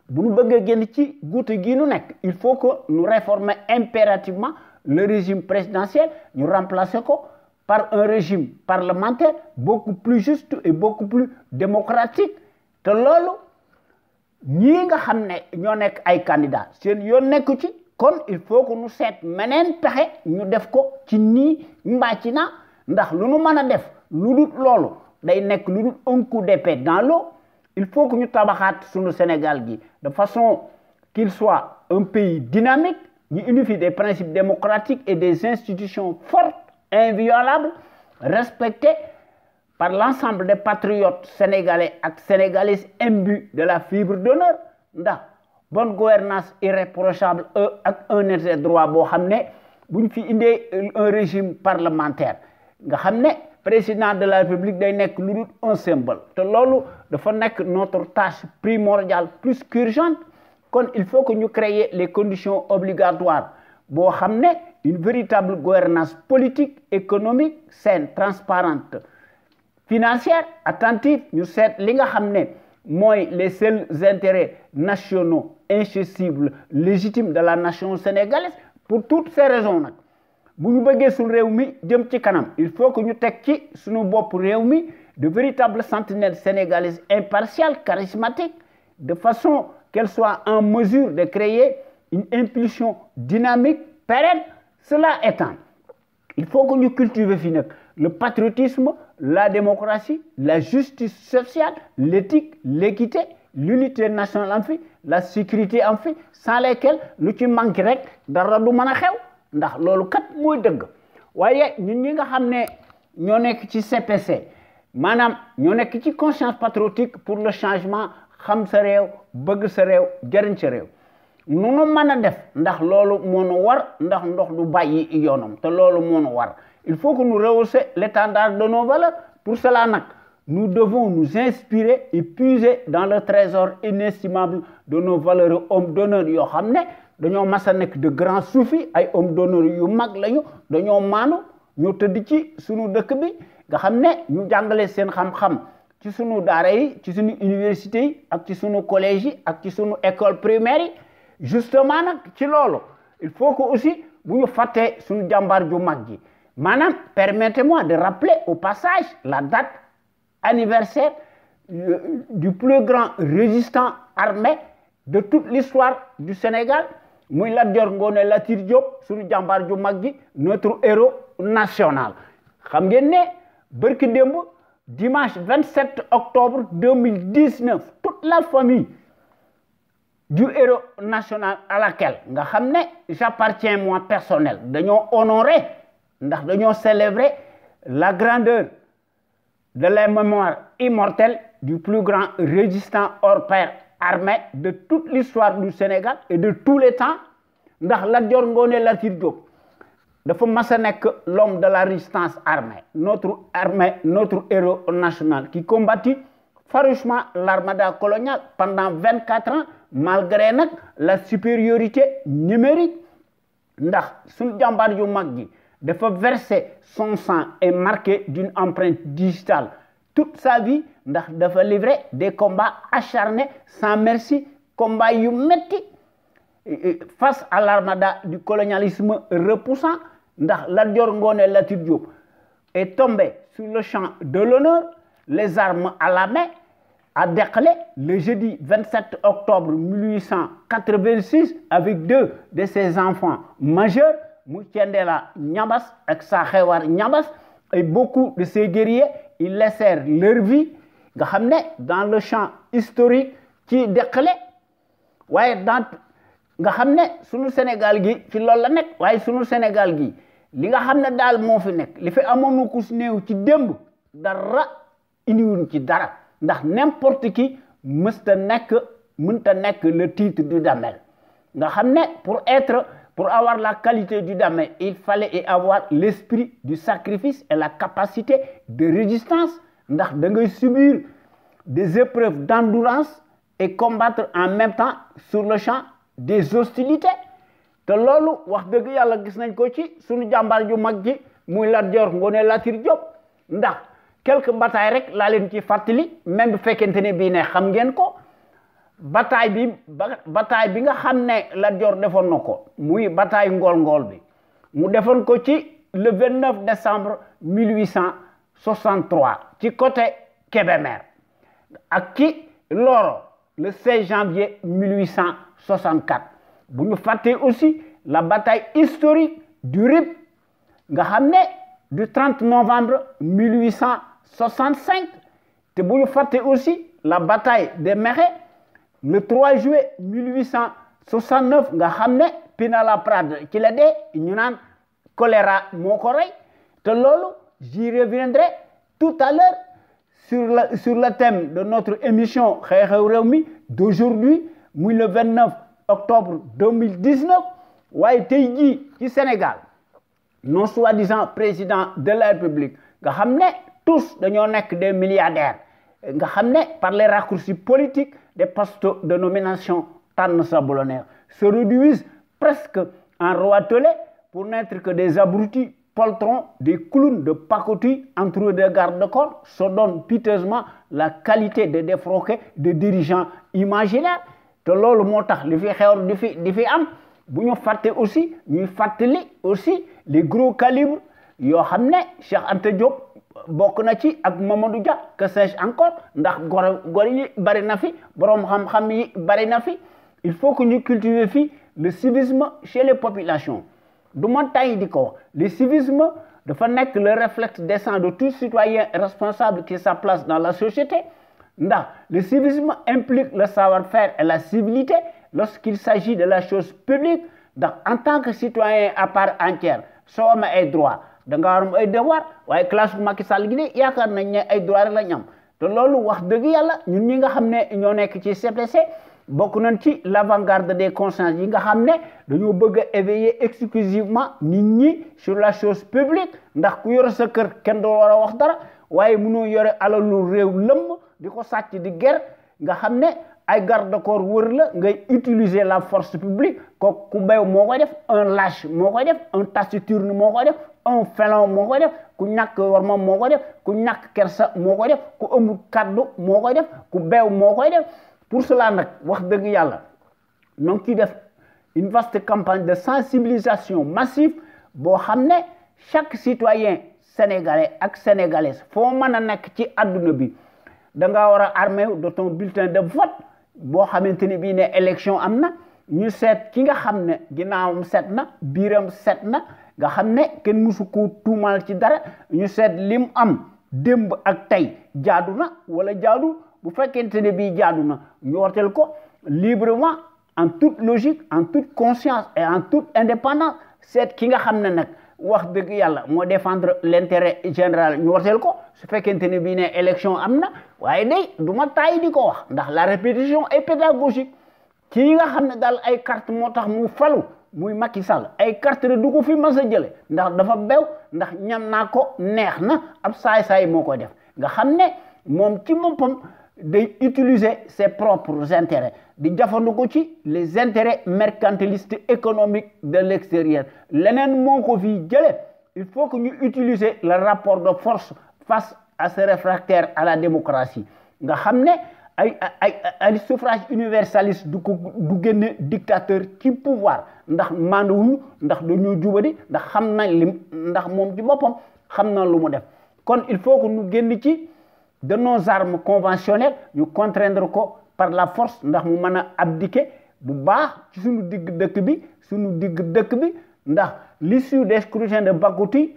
bu ñu bëggee génn ci guute gi nu nekk il faut que nous réformer impérativement le régime présidentiel ñu remplacer ko par un régime parlementaire beaucoup plus juste et beaucoup plus démocratique te loolu ñii nga xam ne ñoo nekk ay candidats seen yoon nekku ci kon il faut que ñu seet meneen pexe ñu def ko ci nii mbaa ci na ndax lu nu mën a def lu dul loolu day nekk lu dul un coup d'épée dans l'eau. Il faut que ñu tabaxaat suñu Sénégal gi de façon qu'il soit un pays dynamique ñu unifie des principes démocratiques et des institutions fortes inviolables respectées par l'ensemble des patriotes sénégalais et sénégalaises imbus de la fibre d'honneur ndax bonne gouvernance irréprochable ak un état de droit boo xam ne bu ñu fi indee un régime parlementaire nga xam ne président de la République day nekk lu dul un symbole te loolu dafa nekk notre tâche primordiale plus qu'urgente kon il faut que ñu créer les conditions obligatoires boo xam ne une véritable gouvernance politique économique saine transparente financière attentive ñu seet li nga xam ne mooy les seuls intérêts nationaux incessibles légitimes de la nation sénégalaise pour toutes ces raisons nag bu ñu bëggee suñu réew mi jëm ci kanam il faut que ñu teg ci suñu bopp réew mi de véritables sentinelles sénégalaises impartiales charismatiques de façon qu'elles soient en mesure de créer une impulsion dynamique pérenne. Cela étant, il faut que ñu cultiver fi nag le patriotisme, la démocratie, la justice sociale, l'éthique, l'équité, l'unité nationale en fi, la sécurité en fi, sans lesquelles lu ci manqué rek dara du mën a xew ndax loolu kat mooy dëgg waaye ñun ñi nga xam ne ñoo nekk ci CPC maanaam ñoo nekk ci conscience patriotique pour le changement xam sa réew bëgg sa réew jëriñ sa réew nu nu mën a def ndax loolu moo nu war ndax ndox du bàyyi yoonam te loolu moo nu war il faut que nous rehausser l'étendard de nos valeurs pour cela nag nous devons nous inspirer et puiser dans le trésor inestimable de nos valeureux hommes d'honneur yoo xam ne dañoo mas a nekk de grands soufis ay hommes d'honneur yu mag lañu dañoo maanu ñoo tëdd ci sunu dëkk bi nga xam ne ñu jàngale seen xam-xam ci sunu daara yi ci sunu université yi ak ci sunu collège yi ak ci sunu école primaire yi justement nag ci loolu il faut que aussi bu ñu fàttee sunu jàmbaar ju mag ji maanaam permettez-moi de rappeler au passage la date anniversaire du plus grand résistant armé de toute l'histoire du Sénégal muy Lat Dior Ngoné Latyr Diop sunu jàmbaar ju mag ji notre héros national xam ngeen ne bërki démb dimanche 27 octobre 2019 toute la famille du héros national à laquelle nga xam ne j'appartiens moi personnel dañoo honorer ndax dañoo célébrer la grandeur de la mémoire immortelle du plus grand résistant hors pair armé de toute l'histoire du Sénégal et de tous les temps ndax Lat Dior Ngoné Latyr Diop dafa mas a nekk l'homme de la résistance armée notre héros national qui combattit farouchement l'armada coloniale pendant 24 ans malgré nag la supériorité numérique ndax suñu jàmbaar yu mag ji dafa verser son sang et marqué d'une empreinte digitale toute sa vie ndax dafa livrer des combats acharnés sans merci combats yu metti face à l'armada du colonialisme repoussant ndax Lat Dior Ngoné Latyr Diop est tombé sur le champ de l'honneur les armes à la main à Derklé le jeudi 27 octobre 1886 avec 2 de ses enfants majeurs mu Thiendella Niabass ak Sakhewar Niabass et beaucoup de ces guerriers ils laissèrent leur vie nga xam ne dans le champ historique ci Deqale waaye dans nga xam ne sunu Sénégal gi ci loolu la nekk waaye sunu Sénégal gi li nga xam ne daal moo fi nekk li fi amoon na ku néew ci démb dara indiwuñ ci dara ndax n'importe qui mësta mënta nekk le titre du Damel nga xam ne pour avoir la qualité du Damel il fallait avoir l'esprit du sacrifice et la capacité de résistance ndax da ngay subir des épreuves d'endurance et combattre en même temps sur le champ des hostilités te loolu wax dëgg yàlla gis nañ ko ci sunu jàmbaar ju mag ji muy Lat Joor Ngoone Latyr Diop ndax quelques batailles rek laa leen ci fàttali même bu fekkente ne bii ne xam ngeen ko bataille bi nga xam ne Lat Joor defoon na ko muy bataille Ngol-Ngol bi mu defoon ko ci le 29 décembre 1863 ci côté Kébémer ak ci Loro le 16 janvier 1864 bu ñu fàttee aussi la bataille historique du Rip nga xam ne du 30 novembre 1865 te bu ñu fàttee aussi la bataille de Mékhé le 3 juillet 1869 nga xam ne Pinet-Laprade ci la dee ñu naan choléra moo ko rey te loolu j'y reviendrai tout à l'heure sur le thème de notre émission Xew-Xew Réew mi d'aujourd'hui muy le 29 octobre 2019 waaye tey jii ci Sénégal non soi-disant président de la République nga xam ne tous dañoo nekk des milliardaires nga xam ne par les raccourcis politiques des postes de nomination tànn sa bu la neex se réduisent presque en roitelets pour n'être que des abrutis poltrons, des clowns de pacotille entourés de garde-corps se donnent piteusement la qualité de défroquer de dirigeants imaginaires te loolu moo tax li fi xew di fi am bu ñu fàtte aussi ñuy fàttali aussi les gros calibres yoo xam ne Cheikh Anta Diop bokk na ci ak Mamadou Dia que sais-je encore ndax gor yi bari na fi borom xam-xam yi bari na fi il faut que ñu cultiver fi le civisme chez les populations du ma tay di ko wax le civisme dafa nekk le réflexe décent de tout citoyen responsable qui sa place dans la société ndax le civisme implique le savoir-faire et la civilité lorsqu'il s'agit de la chose publique ndax en tant que citoyen à part entière soo amee ay droit da nga war am ay devoir waaye classe bu Macky Sall gi de yaakaar nañ ne ay droit rek la ñu am te loolu wax dëgg yàlla ñun ñi nga xam ne ñoo nekk ci CPC bokk nañ ci l'avant-garde des consciences yi nga xam ne dañoo bëgg a éveiller exclusivement nit ñi sur la chose publique ndax ku yore sa kër kenn doo war a wax dara waaye mënoo yore alalu réew lëmm di ko sàcc di ger nga xam ne ay garde-corps wër la ngay utiliser la force publique ko ku beew moo koy def un lâche moo koy def un taciturne moo koy def un félon moo koy def ku ñàkk worma moo koy def ku ñàkk kersa moo koy def ku ëmb kaddu moo koy def ku beew moo koy def pour cela nag wax dëgg yàlla ñoo ngi ciy def une vaste campagne de sensibilisation massive boo xam ne chaque citoyen sénégalais ak sénégalaise foo mën a nekk ci adduna bi da ngaa war a armé de ton bulletin de vote boo xamante ni bii ne élection am na ñu seet ki nga xam ne ginnaawam set na biiram set na nga xam ne kenn mësu ko tuumal ci dara ñu seet lim am démb ak tey jaadu na wala jaadu bu fekkente ne bii jaadu na ñu wooteel ko librement en toute logique en toute conscience et en toute indépendance seet ki nga xam ne nag wax dëgg yàlla moo défendre l'intérêt général ñu wooteel ko su fekkente ne bii ne élection am na waaye day du ma taay di ko wax ndax la répétition est pédagogique kii nga xam ne daal ay carte moo tax mu falu muy Macky Sall ay carte du ko fi mas a jële ndax dafa bew ndax ñam naa ko neex na ab saay-saay moo koy def nga xam ne moom ci boppam day utiliser ses propres intérêts di jafandiku ci les intérêts mercantilistes économiques de l'extérieur leneen moo ko fi jële il faut que ñu utiliser le rapport de force face à ce réfractaire à la démocratie nga xam ne ay suffrage universaliste du génne dictateur ci pouvoir ndax manduwuñu ndax dañoo jubadi ndax xam nañ lim ndax moom ci boppam xam na lu mu def kon il faut que ñu génn ci de nos armes conventionnelles ñu contraindre ko par la force ndax mu mën a abdiquer bu baax ci suñu digg dëkk bi ndax l'issue des scrutins de Bakouti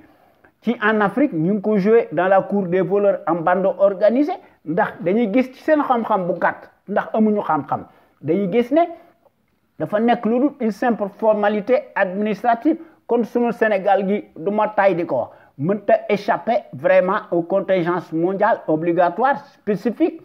qui en Afrique ñu ngi ko joué dans la cour des voleurs en bande organisée ndax dañuy gis ci seen xam-xam bu gàtt ndax amuñu xam-xam dañuy gis ne dafa nekk lu dul une simple formalité administrative kon sunu Sénégal gi du ma tay di ko wax mënta échapper vraiment aux contingences mondiales obligatoires spécifiques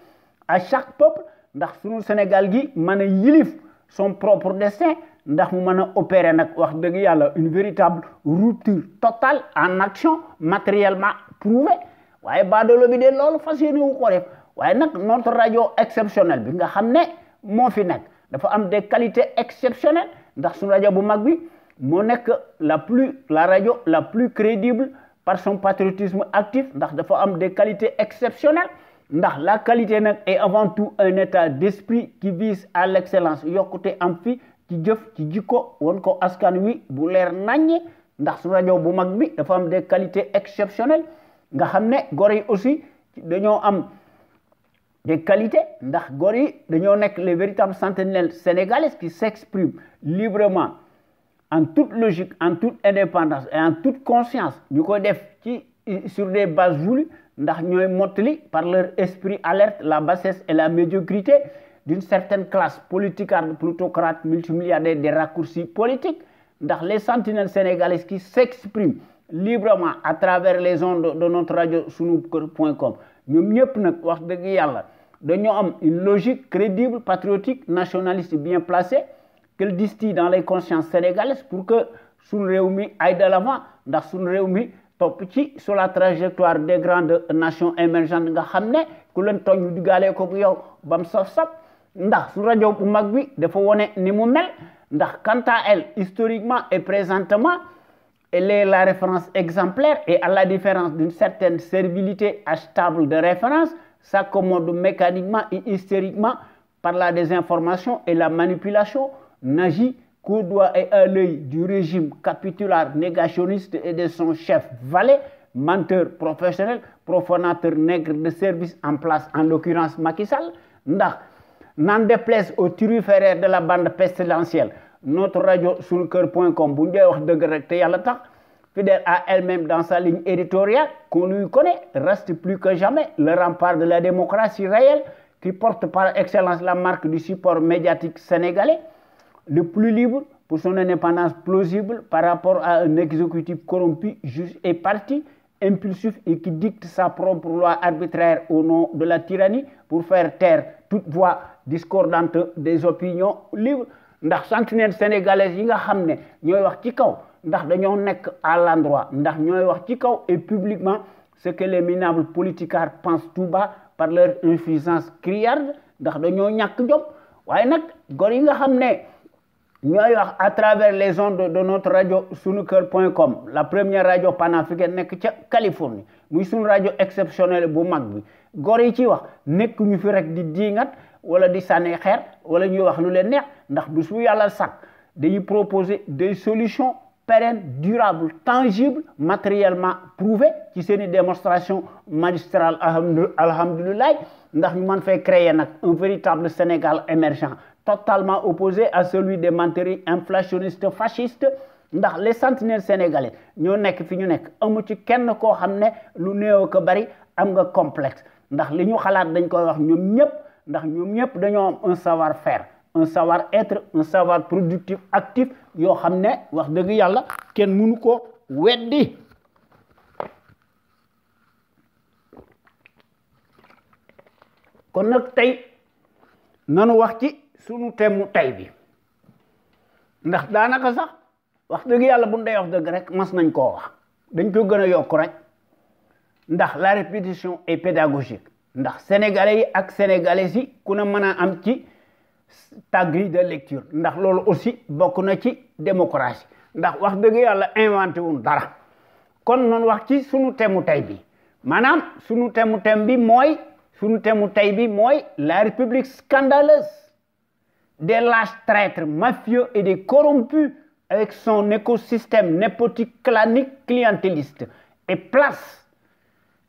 à chaque peuple ndax sunu Sénégal gi mën a yilif son propre destin ndax mu mën a opérer nag wax dëgg yàlla une véritable rupture totale en action matériellement prouvée waaye baadoolo bi de loolu fas yéene wu ko def waaye nag notre rajo exceptionnelle bi nga xam ne moo fi nekk dafa am des qualités exceptionnelles ndax suñu rajo bu mag bi moo nekk la rajo la plus crédible par son patriotisme actif ndax dafa am des qualités exceptionnelles ndax la qualité nag est avant tout un état d'esprit qui vise à l'excellence yokkute am fi ci jëf ci jikko won ko askan wi bu leer naññe ndax su rajo bu mag bi dafa am des qualités exceptionnelles nga xam ne gor yi aussi dañoo am des qualités ndax gor yi dañoo nekk les véritables sentinelles sénégalaises qui s'expriment librement en toute logique en toute indépendance et en toute conscience ñu ko def ci sur des bases voulues ndax ñooy mottali par leur esprit alerte la bassesse et la médiocrité d'une certaine classe politicarde plutocrate multimilliardaire des raccourcis politiques ndax les sentinelles sénégalaises qui s'expriment librement à travers les ondes de notre radio sunukër.com ñoom ñëpp nag wax dëgg yàlla dañoo am une logique crédible patriotique nationaliste bien placée qu'elle distille dans les consciences sénégalaises pour que suñu réew mi aille de l'avant ndax suñu réew mi topp ci sur la trajectoire des grandes nations émergentes nga xam ne ku leen tooñ ñu digaalee ko yow bam saf-saf ndax su rajo bu mag bi dafa wone ni mu mel ndax quant à elle historiquement et présentement elle est la référence exemplaire et à la différence d'une certaine servilité achetable de référence s'accommode mécaniquement et hystériquement par la désinformation et la manipulation n'agit qu'au doigt et à l'œil du régime capitulaire négationniste et de son chef valet, menteur professionnel, profanateur nègre de service en place, en l'occurrence Macky Sall, ndax n'en déplaise aux turiféraires de la bande pestilentielle. Notre radio sunukër.com bu ñu dee wax dëgg rek te yàlla tax fidèle à elle-même dans sa ligne éditoriale qu'on lui connaît reste plus que jamais le rempart de la démocratie réelle qui porte par excellence la marque du support médiatique sénégalais le plus libre pour son indépendance plausible par rapport à un exécutif corrompu, juste et parti, impulsif et qui dicte sa propre loi arbitraire au nom de la tyrannie pour faire taire toute voix discordante des opinions libres ndax sentinelles sénégalaises yi nga xam ne ñooy wax ci kaw ndax dañoo nekk à l'endroit ndax ñooy wax ci kaw et publiquement ce que les minables politicards pensent tout bas par leur insuffisance criarde ndax dañoo ñàkk jom waaye nag gor yi nga xam ne ñooy wax à travers les ondes de notre radio sunukër.com la première radio panafricaine nekk ca Californie muy sunu rajo exceptionnelle bu mag bi gor yi ci wax nekk ñu fi rek di diingat wala di sànni xeer wala ñuy wax lu leen neex ndax bu su yàlla sàkk dañuy proposer des solutions pérennes durables tangibles matériellement prouvées ci seeni démonstration magistrale alhamdulilah ndax ñu mën fay créer nag un véritable Sénégal émergent totalement opposé à celui des menteries inflationnistes fascistes ndax les sentinelles sénégalais ñoo nekk fi ñu nekk amu ci kenn koo xam ne lu néew ko bari am nga complexe ndax li ñu xalaat dañ koy wax ñoom ñëpp ndax ñoom ñëpp dañoo am un savoir-faire un savoir-être un savoir productif actif yoo xam ne wax dëgg yàlla kenn mënu ko weddi kon nag tey nanu wax ci sunu temu tay bi ndax daanaka sax wax dëgg yàlla bu ndey wax dëgg rek mas nañ koo wax dañ ko gën a yokk rek ndax la répétition est pédagogique ndax sénégalais yi ak sénégalaises yi ku ne mën a am ci ta grille de lecture ndax loolu aussi bokk na ci démocratie ndax wax dëgg yàlla inventé wuñ dara kon noonu wax ci sunu temu tay bi maanaam sunu temu tay bi mooy la république scandaleuse des lâches traîtres mafieux et des corrompus avec son écosystème népotique clanique clientéliste et place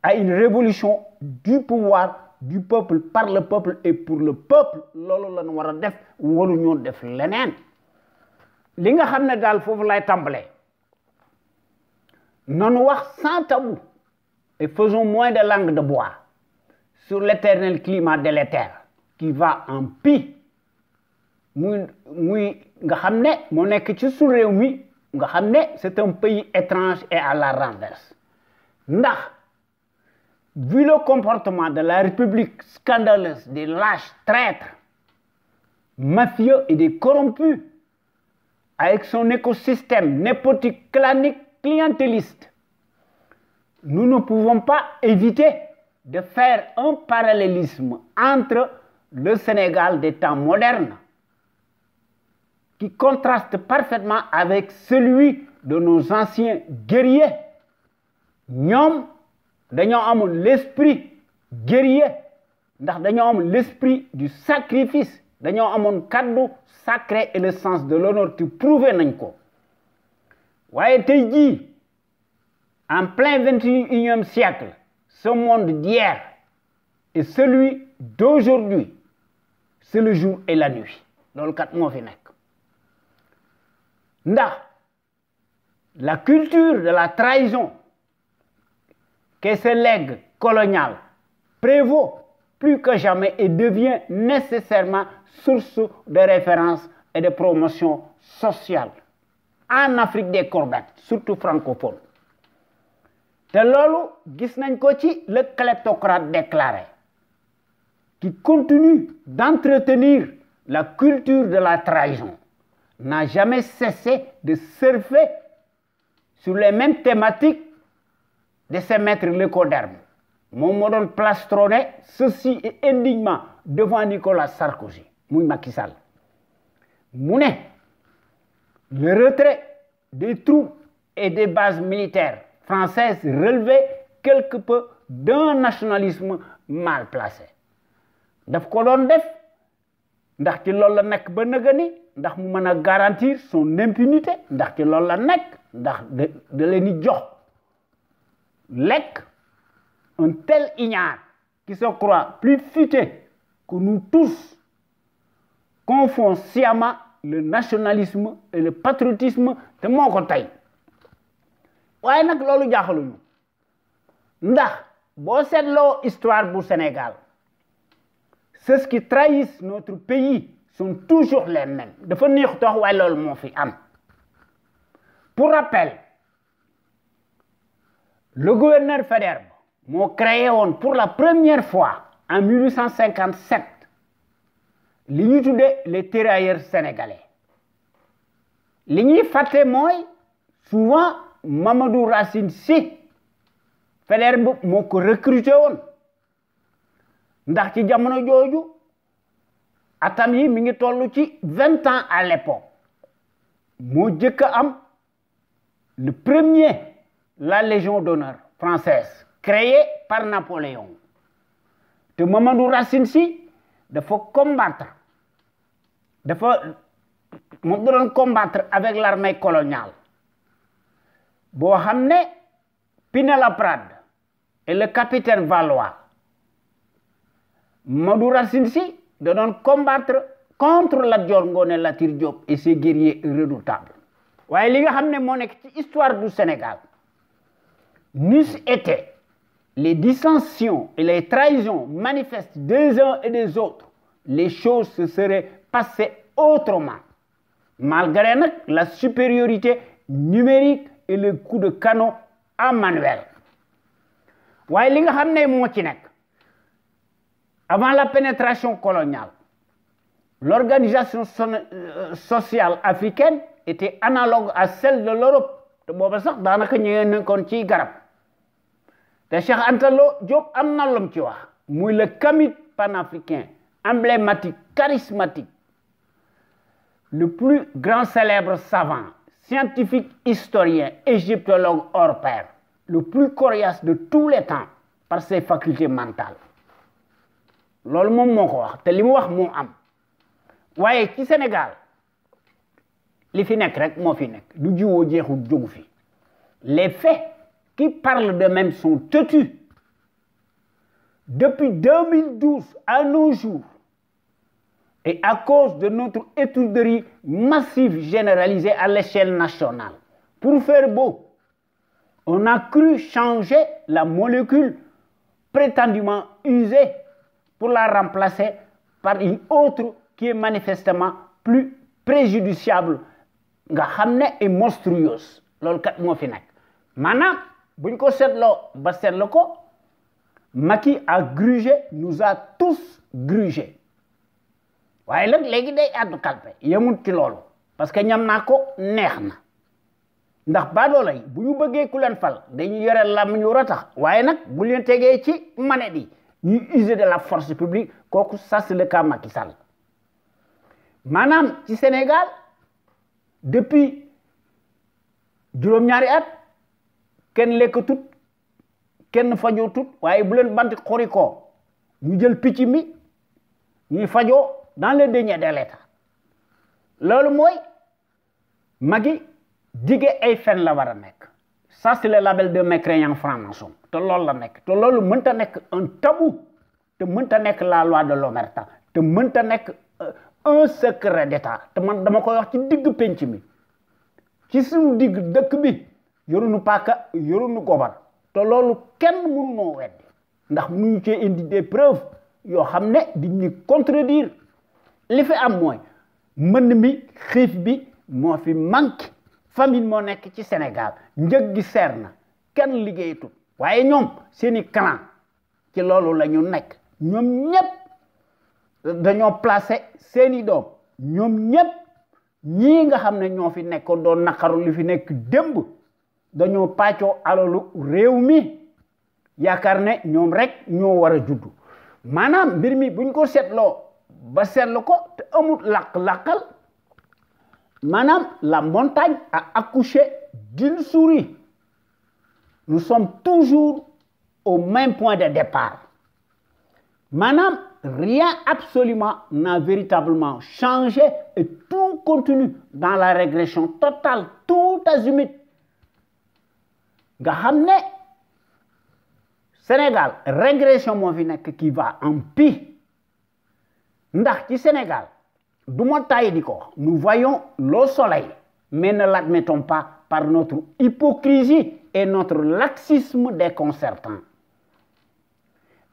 à une révolution du pouvoir du peuple par le peuple et pour le peuple loolu lañ war a def waruñoo def leneen li nga xam ne daal foofu lay tàmbalee non wax sans tabou et faisons moins de langue de bois sur l'éternel climat délétère qui va en pis muy nga xam ne moo nekk ci su réew mi nga xam ne c'est un pays étrange et à la renverse ndax vu le comportement de la République scandaleuse des lâches traîtres mafieux et des corrompus avec son écosystème népotique, clanique, clientéliste, nous ne pouvons pas éviter de faire un parallélisme entre le Sénégal des temps modernes, qui contraste parfaitement avec celui de nos anciens guerriers. Ñoom dañoo amul l'esprit guerrier ndax dañoo amul l'esprit du sacrifice dañoo amoon kaddu sacré et le sens de l'honneur te prouvé nañ ko waaye tey jii en plein 21e siècle ce monde d'hier et celui d'aujourd'hui c'est le jour et la nuit loolu kat moo fi nekk ndax la culture de la trahison que ce legs colonial prévaut plus que jamais et devient nécessairement source de référence et de promotion sociale en Afrique des Corbettes, surtout francophone. te loolu gis nañ ko ci le kleptocrate déclaré qui continue d'entretenir la culture de la trahison, n'a jamais cessé de surfer sur les mêmes thématiques de ses maîtres l'écoderme. Moom moo doon plastronné ceci et indignement devant Nicolas Sarkozy muy Macky Sall mu ne le retrait des troupes et des bases militaires françaises relevait quelque peu d'un nationalisme mal placé daf ko doon def ndax ci loolu la nekk ba nëgëni ndax mu mën a garantir son impunité ndax ci loolu la nekk ndax da leen di jox lekk un tel ignare qui se croit plus futé que nous tous confond sciemment le nationalisme et le patriotisme te moo ko tey waaye nag loolu jaaxaluñu ndax boo seetloo histoire bu Sénégal ceux qui trahissent notre pays sont toujours les mêmes dafa neex tax waaye loolu moo fi am pour rappel le gouverneur Faidherbe moo créé woon pour la première fois en 1857 li ñuy tuddee les tirailleurs sénégalais li ñuy fàtte mooy souvent Mamadou Racine Sy Faidherbe moo ko recruté woon ndax ci jamono jooju atam yi mi ngi toll ci 20 ans à l'époque moo jëkk a am le premier la Légion d'honneur française créée par Napoléon te Mamadou Racine Sy dafa moom da doon combattre avec l'armée coloniale boo xam ne Pinet-Laprade et le capitaine Valois Mamadou Racine Sy da doon combattre contre Lat Dior Ngoné Latyr Diop et ses guerriers redoutables waaye li nga xam ne moo nekk ci histoire du Sénégal n'eussent été les dissensions et les trahisons manifestes des uns et des autres, les choses se seraient passées autrement, malgré la supériorité numérique et le coup de canon en manuel. waaye li nga xam ne moo ci nekk avant la pénétration coloniale, l'organisation sociale africaine était analogue à celle de l'Europe te booba sax daanaka ñu ngi nekkoon ci garab. te Cheikh Anta Diop am na lum ci wax muy le kamit panafricain emblématique charismatique le plus grand célèbre savant scientifique historien égyptologue hors pair le plus coriace de tous les temps par ses facultés mentales loolu moom moo ko wax te li mu wax moo am waaye ci Sénégal li fi nekk rek moo fi nekk du jiwoo jeexul jógu fi les faits qui parlent d'eux-mêmes sont têtus. Depuis 2012 à nos jours, et à cause de notre étourderie massive généralisée à l'échelle nationale, pour faire beau, On a cru changer la molécule prétendument usée pour la remplacer par une autre qui est manifestement plus préjudiciable nga xam ne et monstrueuse loolu kat moo fi nekk maanaam buñ ko seetloo ba seetlu ko Macky a grugé nous a tous grugé waaye nag léegi day àddu kalpe yemul ci loolu parce que ñam naa ko neex na ndax baadoola yi bu ñu bëggee ku leen fal dañuy yore lam ñu ratax waaye nag bu leen tegee ci manette yi ñuy user de la force publique kooku ça c'est le cas Macky Sall maanaam ci Sénégal depuis juróom-ñaari at kenn lekkatut kenn fajootut waaye bu leen banti xori ko ñu jël picc mi ñuy fajoo dans le denier de l'État loolu mooy Macky dige ay fen la war a nekk ça c'est le label de mécréant franc-maçon te loolu la nekk te loolu mënta nekk un tabou te mënta nekk la loi de l'omerta te mënta nekk un secret d'État te man dama koy wax ci digg penc mi ci suñu digg dëkk bi yorunu paaka yorunu gobar te loolu kenn mënu noo weddi ndax mënuñu cee indi des preuves yoo xam ne di ñu contredire li fi am mooy mën mi xiif bi moo fi manque famine moo nekk ci Sénégal njëg gi seer na kenn liggéeyatul waaye ñoom seeni clan ci loolu la ñu nekk ñoom ñëpp dañoo placé seeni doom ñoom ñëpp ñii nga xam ne ñoo fi nekkoon doon naqaru li fi nekk démb dañoo pàccoo alalu réew mi yaakaar ne ñoom rek ñoo war a juddu maanaam mbir mi buñ ko seetloo ba seetlu ko te amul làq-làqal maanaam la montagne a accouché d'une souris nous sommes toujours au même point de départ maanaam rien absolument n'a véritablement changé et tout continue dans la régression totale tout azimut nga xam ne Sénégal régression moo fi nekk qui va en pis ndax ci Sénégal du ma tàyyi di ko nous voyons le soleil mais ne l'admettons pas par notre hypocrisie et notre laxisme déconcertant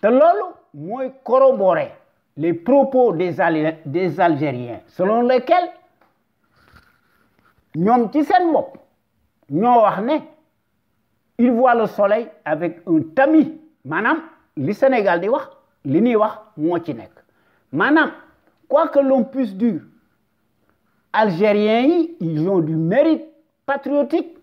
te loolu mooy corroborer les propos des Algériens selon lesquels ñoom ci seen bopp ñoo wax ne ils voient le soleil avec un tamis maanaam li Sénégal di wax li ñuy wax moo ci nekk maanaam quoi que l'on puisse dire Algériens yi ils ont du mérite patriotique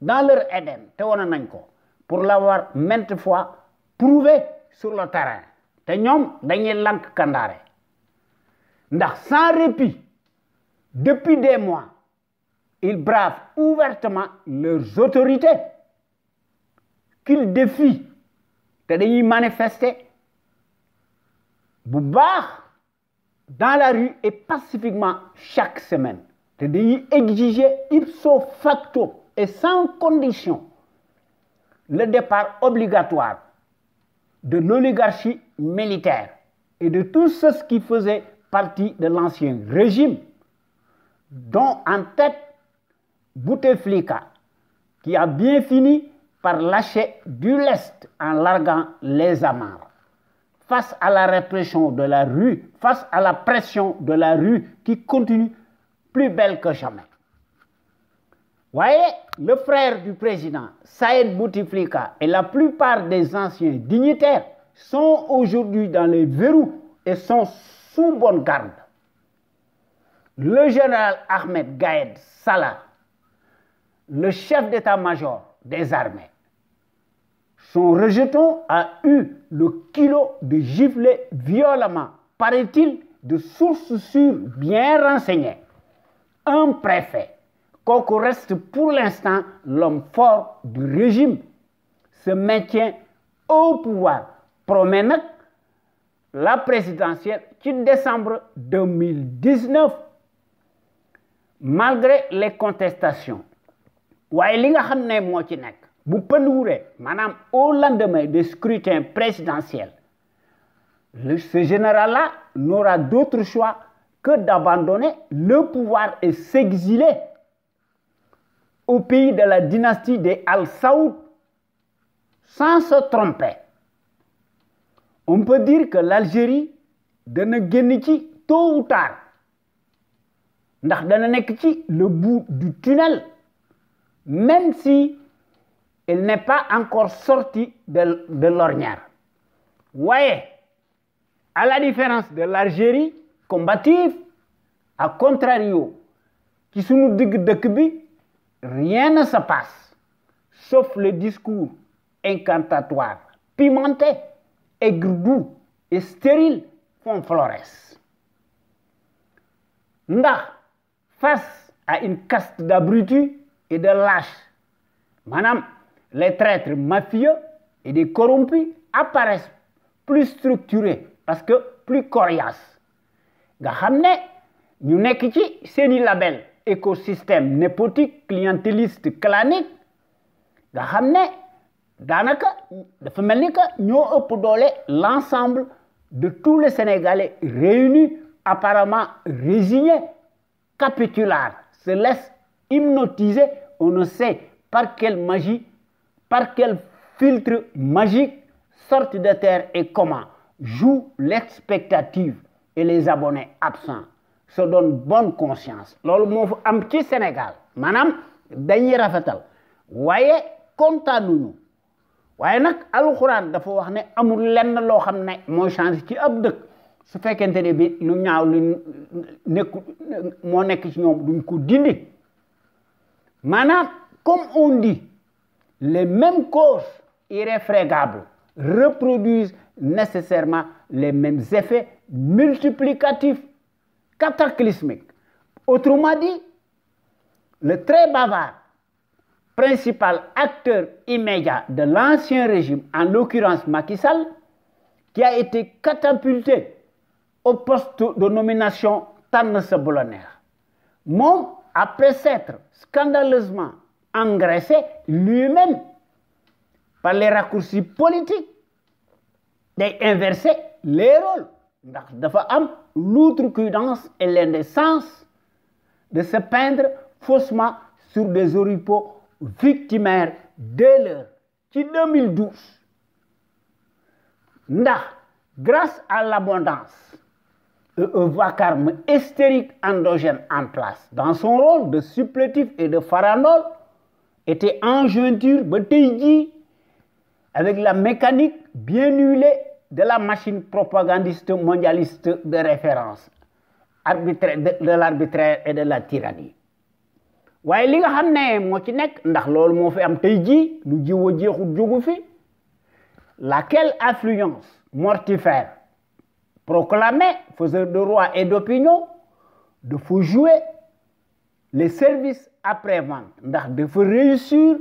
dans leur Éden te wane nañ ko pour l'avoir maintes fois prouvé sur le terrain te ñoom dañuy lank kandaare ndax sans répit depuis des mois ils bravent ouvertement leurs autorités qu'ils défient te dañuy manifester bu baax dans la rue et pacifiquement chaque semaine te dañuy exiger ipso facto et sans condition le départ obligatoire de l'oligarchie militaire et de tous ceux qui faisaient partie de l'ancien régime, dont en tête Bouteflika, qui a bien fini par lâcher du lest en larguant les amarres. Face à la répression de la rue, face à la pression de la rue qui continue plus belle que jamais. Voyez, le frère du président, Saïd Bouteflika, et la plupart des anciens dignitaires sont aujourd'hui dans les verrous et sont sous bonne garde. Le général Ahmed Gaïd Salah, le chef d'état-major des armées, son rejeton a eu le kilo de gifler violemment, paraît-il, de sources sûres bien renseignées. Un préfet, kooku reste pour l'instant l'homme fort du régime, se maintient au pouvoir, promet nag la présidentielle ci décembre 2019 malgré les contestations. waaye li nga xam ne moo ci nekk bu pënduwuree maanaam au lendemain des scrutins présidentiels ce général-là n'aura d'autre choix que d'abandonner le pouvoir et s'exiler au pays de la dynastie des Al Saoud sans se tromper, on peut dire que l'Algérie dana génn ci tôt ou tard ndax dana nekk ci le bout du tunnel, même si elle n'est pas encore sortie de l'ornière. Voyez, à la différence de l'Algérie combative, à contrario, qui sunu digg dëkk bi, rien ne se passe, sauf le discours incantatoire, pimenté, aigre-doux et stérile font florès. Ndax, face à une caste d'abrutis et de lâches, madame, les traîtres mafieux et des corrompus apparaissent plus structurés parce que plus coriaces. Nga xam ne ñu nekk ci seeni label écosystème népotique clientéliste clanique nga xam ne daanaka dafa mel ni que ñoo ëpp doole l'ensemble de tous les Sénégalais réunis apparemment résignés, capitulaires, se laissent hypnotiser, on ne sait par quelle magie, par quel filtre magique sortent de terre et comment jouent l'expectative et les abonnés absents se donnent bonne conscience. Loolu moo fa am ci Sénégal maanaam dañuy rafetal waaye kontaanuñu waaye nag alxuraan dafa wax ne amul lenn loo xam ne mooy changé ci ab dëkk su fekkente ne bi lu ñaaw lu nekku moo nekk ci ñoom duñ ko dindi maanaam comme on dit les mêmes causes irréfrégables reproduisent nécessairement les mêmes effets multiplicatifs, cataclysmiques. Autrement dit, le très bavard, principal acteur immédiat de l'ancien régime, en l'occurrence Macky Sall, qui a été catapulté au poste de nomination tànn sa bu la neex. Moom, après s'être scandaleusement engraissé lui-même par les raccourcis politiques, day inverser les rôles ndax dafa am l'outrecuidance et l'indécence de se peindre faussement sur des oripeaux victimaires dès l'heure ci 2012 ndax grâce à l'abondance et un vacarme hystérique endogène en place dans son rôle de supplétif et de farandole était en jointure ba tey jii avec la mécanique bien huilée de la machine propagandiste mondialiste de référence, de l'arbitraire et de la tyrannie. waaye li nga xam ne moo ci nekk ndax loolu moo fi am tey jii lu jiw a jeexut jógu fi laquelle affluence mortifère proclamée faiseur de roi et d'opinion dafa jouer les services après-vente ndax dafa réussir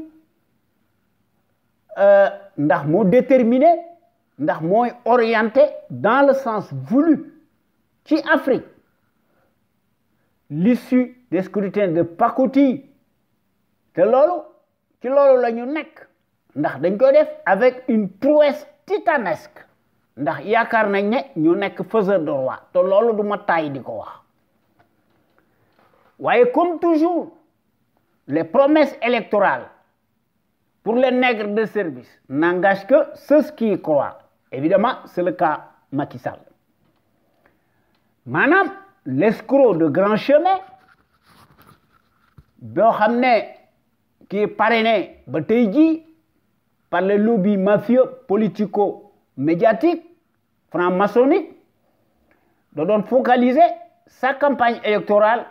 ndax moo déterminé ndax mooy orienté dans le sens voulu ci Afrique l'issue des scrutins de pacotille te loolu ci loolu la ñu nekk ndax dañ koy def avec une prouesse titanesque ndax yaakaar nañ ne ñu nekk faiseur de roi te loolu du ma taay di ko wax waaye comme toujours les promesses électorales pour les nègres de service n'engagent que ceux qui y croient. Évidemment, c'est le cas Macky Sall. Maanaam l'escroc de grand chemin boo xam ne qui est parrainé ba tey jii par le lobby mafieux politico-médiatique franc-maçonnique da doon focaliser sa campagne électorale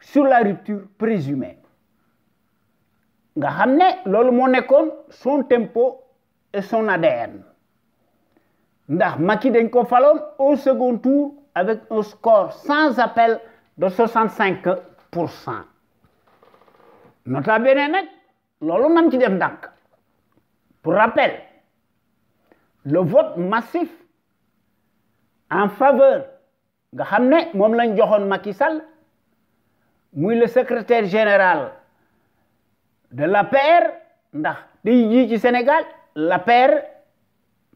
sur la rupture présumée nga xam ne loolu moo nekkoon son tempo et son ADN ndax Macky dañ ko faloon au second tour avec un score sans appel de 65%. Nota bene nag loolu nam ci def ndànk. Pour rappel, le vote massif en faveur nga xam ne moom lañ joxoon Macky Sall muy le secrétaire général de l'APR ndax tey jii ci Sénégal l'APR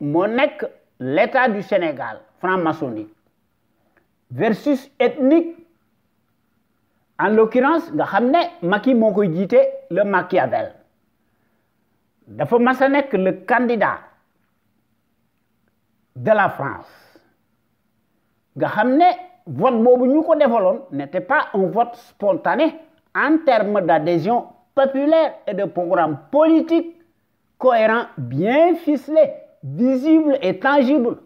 moo nekk l'État du Sénégal franc-maçonnique versus ethnique en l'occurrence nga xam ne Macky moo koy jiite le Machiavel dafa mas a nekk le candidat de la France nga xam ne vote boobu ñu ko defaloon n'était pas un vote spontané en termes d'adhésion populaire et de programme politique cohérent, bien ficelé, visible et tangible.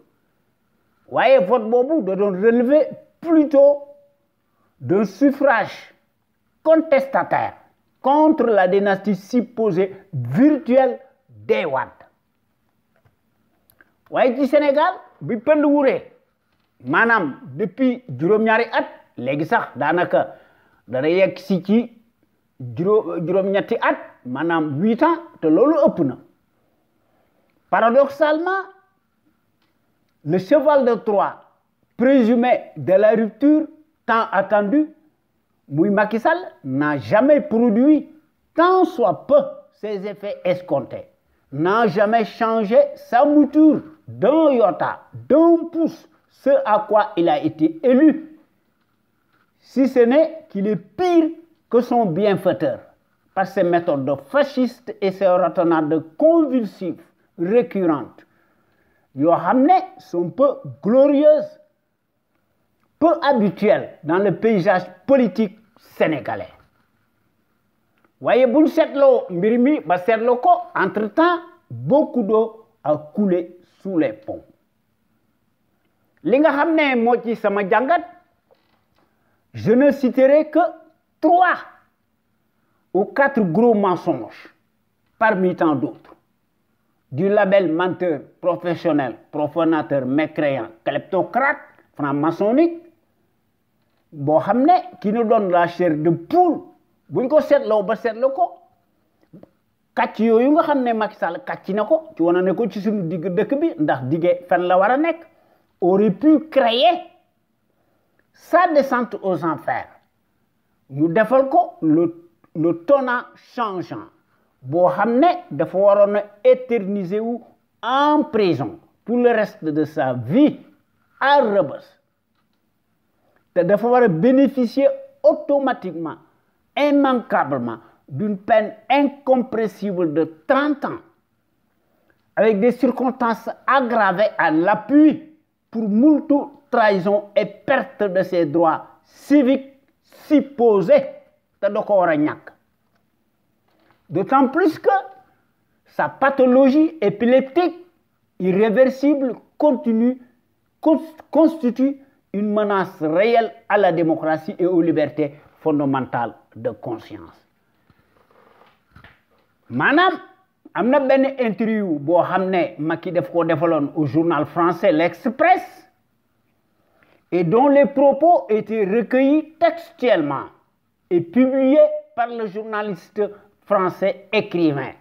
Voyez, vote boobu da doon relever plutôt d'un suffrage contestataire contre la dynastie supposée virtuelle des Wade. Waaye ci Sénégal bi pënd wuree maanaam depuis juróom-ñaari at léegi sax daanaka dana yegg si ci juróom-ñetti at maanaam 8 ans te loolu ëpp na. Paradoxalement, le cheval de Troie présumé de la rupture tant attendue, Macky Sall, n'a jamais produit tant soit peu ses effets escomptés, n'a jamais changé sa mouture d'un iota, d'un pouce, ce à quoi il a été élu, si ce n'est qu'il est pire que son bienfaiteur, par ses méthodes fascistes et ses ratonnades convulsives récurrentes, yoo xam ne sont peu glorieuses, peu habituelles dans le paysage politique sénégalais. Voyez, buñ seetloo mbir mi ba seetloo ko, entre-temps, beaucoup d'eau a coulé sous les ponts. Li nga xam ne moo ci sama jàngat, je ne citerai que 3 ou 4 gros mensonges parmi tant d'autres. Du label menteur professionnel, profanateur, mécréant, kleptocrate, franc-maçonnique, boo xam ne qui nous donne la chair de poule, buñ ko seetloo ba seetloo ko, kàcc yooyu nga xam ne Macky Sall kàcc na ko ci wane ne ko ci suñu digg dëkk bi ndax dige fan la war a nekk, aurait pu créer sa descente aux enfers. Ñu defal ko le tonnant changeant boo xam ne dafa waroon a éterniser wu en prison pour le reste de sa vie à Rebeuss te dafa war a bénéficier automatiquement, immanquablement d'une peine incompressible de 30 ans avec des circonstances aggravées à l'appui pour moultu trahison et perte de ses droits civiques supposés te da ko war a ñàkk. D'autant plus que sa pathologie épileptique irréversible constitue une menace réelle à la démocratie et aux libertés fondamentales de conscience. Maanaam am na benn interview boo xam ne Macky def ko defaloon au journal français L'Express et dont les propos étaient recueillis textuellement et publiés par le journaliste français écrivain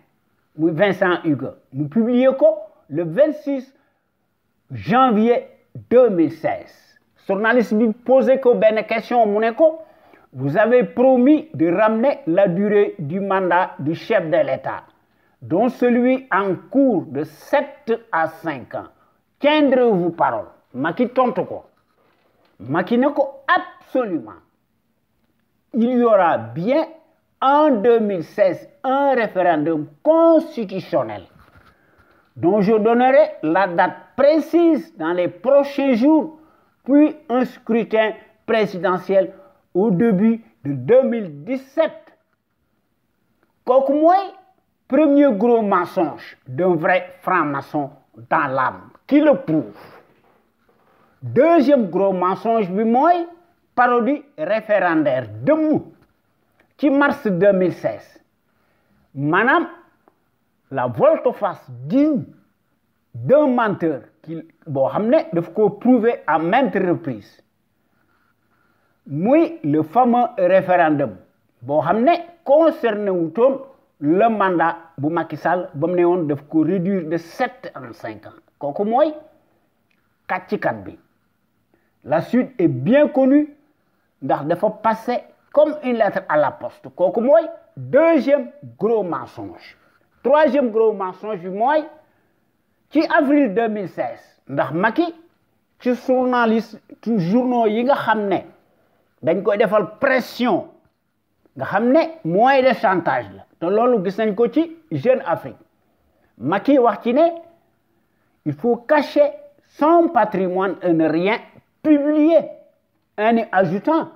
Vincent Hugo. Mu publié ko le 26 janvier 2016. Journaliste bi posé ko benn question mu ne ko, vous avez promis de ramener la durée du mandat du chef de l'État, dont celui en cours de 7 à 5 ans. Tiendrez-vous parole? Macky tontu ko. Macky ne ko absolument. Il y aura bien en 2016 un référendum constitutionnel dont je donnerai la date précise dans les prochains jours, puis un scrutin présidentiel au début de 2017. Kooku mooy premier gros mensonge d'un vrai franc-maçon dans l'âme qui le prouve. Deuxième gros mensonge bi mooy parodie référendaire dëmm ci mars 2016 maanaam la volte-face digne d'un menteur boo xam ne daf ko prouver à maintes reprises muy le fameux référendum boo xam ne concerné wutoon le mandat bu Macky Sall ba mu ne woon daf ko réduire de 7 à 5 ans kooku mooy kàccikat bi. La suite est bien connue ndax dafa passer comme une lettre à la poste kooku mooy deuxième gros mensonge. Troisième gros mensonge bi mooy ci avril 2016 ndax Macky ci journaliste ci journaux yi nga xam ne dañ koy defal pression nga xam ne moyen de chantage la te loolu gis nañ ko ci Jeune Afrique Macky wax ci ne il faut cacher son patrimoine et ne rien publier en y ajoutant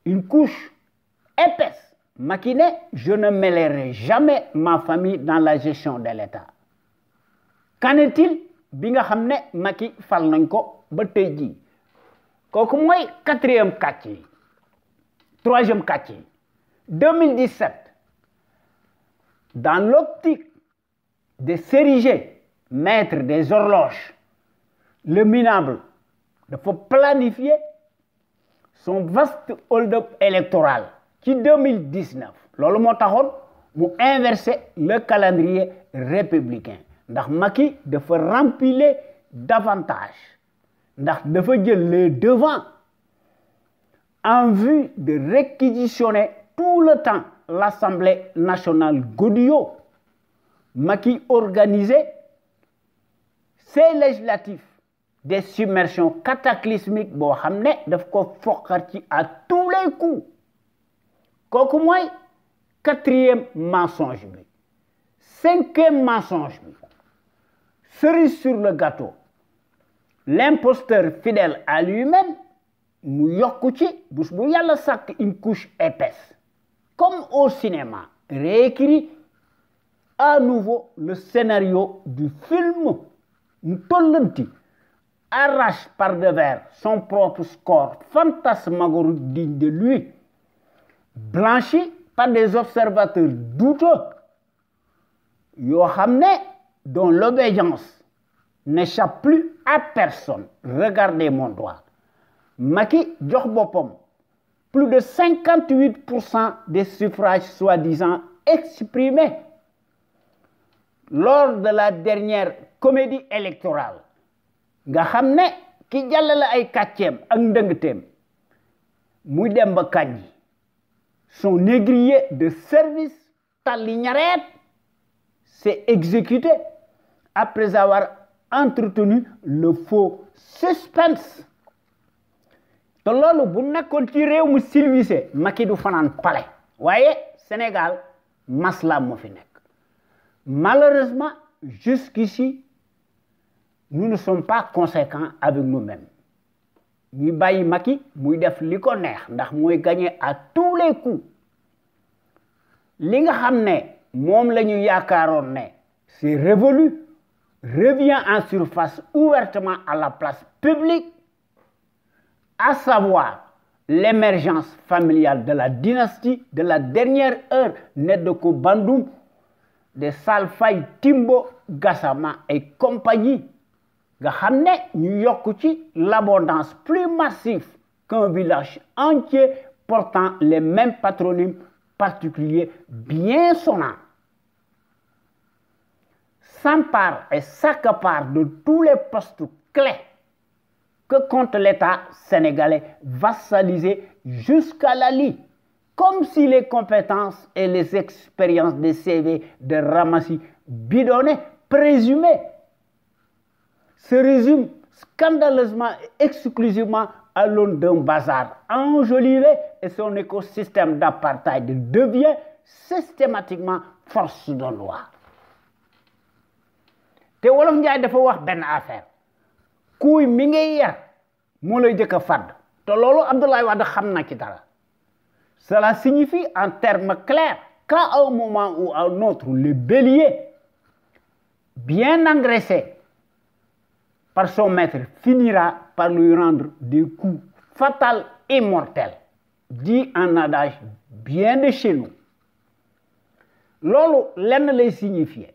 une couche épaisse. Macky ne je ne mêlerai jamais ma famille dans la gestion de l'État. Qu'en est-il bi nga xam ne Macky fal nañ ko ba tey jii kooku mooy quatrième kàcc yi troisième kàcc yi 2017 dans l'optique de s'ériger maître des horloges le minable dafa planifier son vaste hold-up électoral ci 2019 loolu moo taxoon mu inverser le calendrier républicain ndax Macky dafa rempiler davantage ndax dafa jël les devants en vue de réquisitionner tout le temps l'Assemblée nationale Godillot. Macky organisait ces législatifs des submersions cataclysmiques boo xam ne daf ko foqar ci à tous les coups kooku mooy quatrième mensonge bi cinquième mensonge bi cerise sur le gâteau l'imposteur fidèle à lui-même mu yokku ci bés bu yàlla sàkk une couche épaisse comme au cinéma réécrit à nouveau le scénario du film mu tollanti arrache par devers son propre score fantasmagorique digne de lui blanchi par des observateurs douteux yoo xam ne dont l'obédience n'échappe plus à personne. Regardez mon doigt. Macky jox boppam plus de 58% des suffrages soi-disant exprimés lors de la dernière comédie électorale nga xam ne ki jàllale ay kàcceem ak ndëngteem muy Demba Kandji son négrier de service tàlli ñareet s'est exécuté après avoir entretenu le faux suspense te loolu bu nekkoon ci réew mu civilisé Macky du fanaan palais waaye Sénégal masla moo fi nekk malheureusement jusqu'ici nous ne sommes pas conséquents avec nous-mêmes ñuy bàyyi Macky muy def li ko neex ndax mooy gagner à tous les coups li nga xam ne moom la ñu yaakaaroon ne c'est révolu revient en surface ouvertement à la place publique, à savoir l'émergence familiale de la dynastie de la dernière heure née de Ko Bandoum, de Salfay Timbo Gassama et compagnie, nga xam ne ñu yokk ci l'abondance plus massive qu'un village entier portant les mêmes patronymes particuliers bien sonnants. S'empare et s'accapare de tous les postes clés que compte l'État sénégalais vassalisé jusqu'à la lie, comme si les compétences et les expériences des CV de Ramassi bidonnés présumés se résument scandaleusement et exclusivement à l'aune d'un bazar enjolivé et son écosystème d'apartheid devient systématiquement force de loi. te wolof Njaay dafa wax benn affaire kuy mi ngay yar moo lay jëkk a fàdd te loolu Abdoulaye Wade xam na ci dara. Cela signifie en termes clairs qu'à un moment ou à un autre le bélier bien engraissé par son maître finira par lui rendre des coups fatals et mortels, dit en adage bien de chez nous. loolu lenn lay signifier.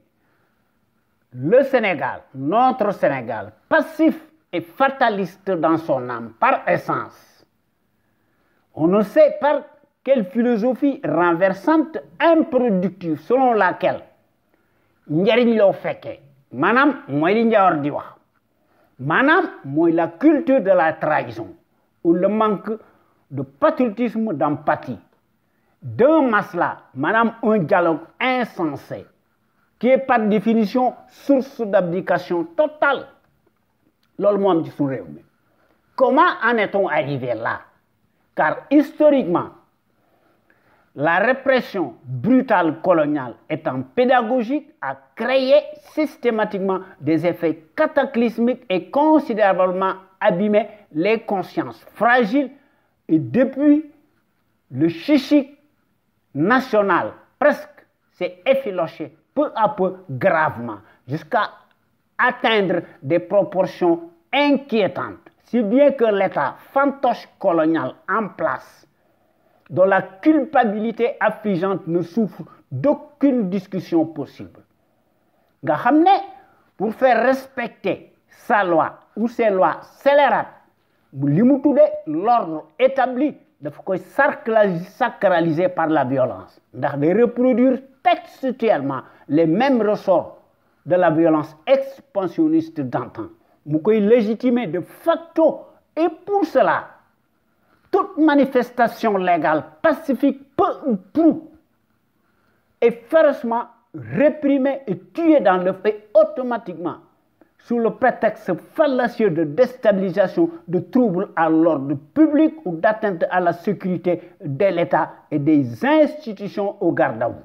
Le Sénégal, notre Sénégal, passif et fataliste dans son âme, par essence. On ne sait par quelle philosophie renversante, improductive, selon laquelle njariñ loo fekkee maanaam mooy li Njawar di wax maanaam mooy la culture de la trahison ou le manque de patriotisme, d'empathie, d'un masla, maanaam un dialogue insensé qui est par définition source d'abdication totale. Loolu moo am ci suñu réew mi. Comment en est-on arrivé là? Car historiquement, la répression brutale coloniale étant pédagogique, a créé systématiquement des effets cataclysmiques et considérablement abîmé les consciences fragiles. Et depuis, le chichique national presque s'est effiloché peu à peu gravement jusqu'à atteindre des proportions inquiétantes, si bien que l'État fantoche colonial en place, dont la culpabilité affligeante ne souffre d'aucune discussion possible. Nga xam ne pour faire respecter sa loi ou ses lois scélérates, li mu tuddee l'ordre établi dafa koy sacralisé par la violence ndax day reproduire textuellement les mêmes ressorts de la violence expansionniste d'antan mu koy légitimer de facto. Et pour cela, toute manifestation légale pacifique peu ou prou est férocement réprimée et tuée dans le fait automatiquement sous le prétexte fallacieux de déstabilisation, de troubles à l'ordre public ou d'atteinte à la sécurité de l'État et des institutions au garde-à-vous.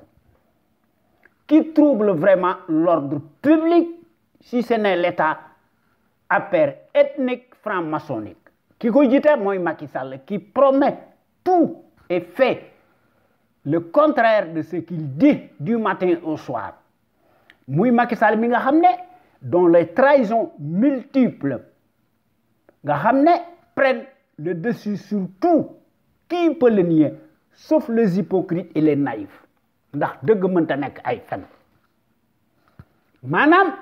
Qui trouble vraiment l'ordre public si ce n'est l'État à pair ethnique franc-maçonnique? Qui cogite moi Macky Sall, qui promet tout et fait le contraire de ce qu'il dit du matin au soir. Moi Macky Sall mi nga xam ne dont les trahisons multiples prennent le dessus sur tout. Qui peut le nier, sauf les hypocrites et les naïfs? Ndax dëgg mënta nekk ay fen. Maanaam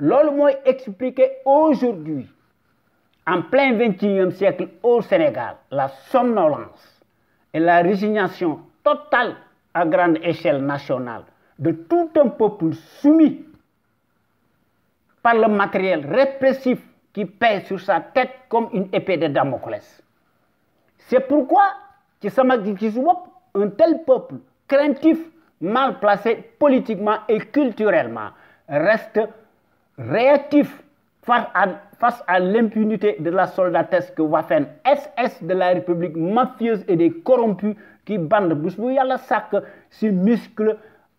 loolu mooy expliquer aujourd'hui, en plein XXIe siècle au Sénégal, la somnolence et la résignation totale à grande échelle nationale de tout un peuple soumis par le matériel répressif qui pèse sur sa tête comme une épée de Damoclès. C'est pourquoi, un tel peuple craintif, mal placé politiquement et culturellement, reste réactif face à l'impunité de la soldatesque Waffen SS de la République mafieuse et des corrompus qui bandent bés bu Yàlla sàkk ses muscles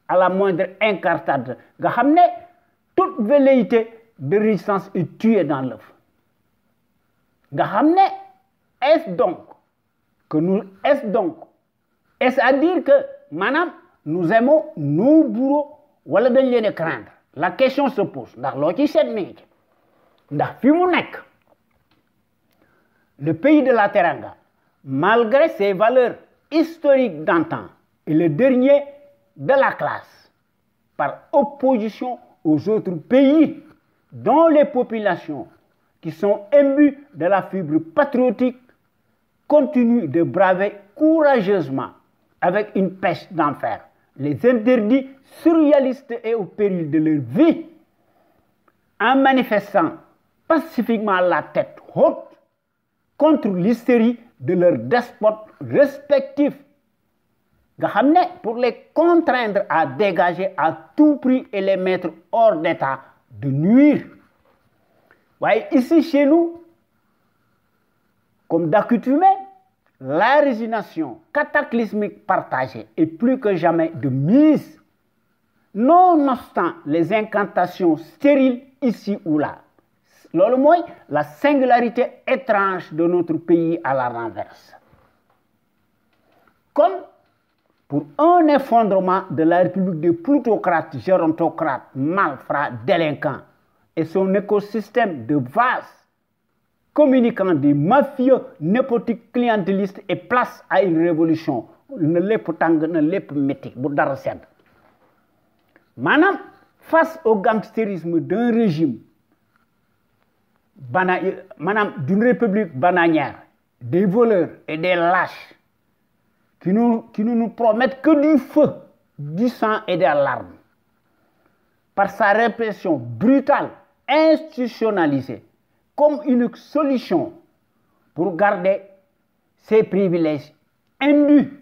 à la moindre incartade. Nga xam ne toute velléité de résistance est tuée dans l'œuf. Nga xam ne est-ce à dire que maanaam nous aimons nos bourreaux wala dañ leen a craindre? La question se pose ndax loo ci seet mi ngi ci ndax fi mu nekk le pays de la Teranga, malgré ses valeurs historiques d'antan, est le dernier de la classe par opposition aux autres pays dont les populations qui sont imbues de la fibre patriotique continuent de braver courageusement avec une pêche d'enfer les interdits surréalistes et au péril de leur vie, en manifestant pacifiquement la tête haute contre l'hystérie de leurs despotes respectifs, pour les contraindre à dégager à tout prix et les mettre hors d'état de nuire. Ouais, ici chez nous, comme d'accoutumé, la résignation cataclysmique partagée est plus que jamais de mise, nonobstant les incantations stériles ici ou là. Loolu mooy la singularité étrange de notre pays à la renverse. Comme pour un effondrement de la République des plutocrates, gérontocrates, malfrats, délinquants et son écosystème de vases communiquant des mafieux népotiques clientélistes et place à une révolution ne lépp tàng na lépp métti bu dara sedd. Maanaam face au gangstérisme d'un régime d'une république bananière, des voleurs et des lâches qui ne nous promettent que du feu, du sang et des larmes. Par sa répression brutale, institutionnalisée, comme une solution pour garder ses privilèges indus.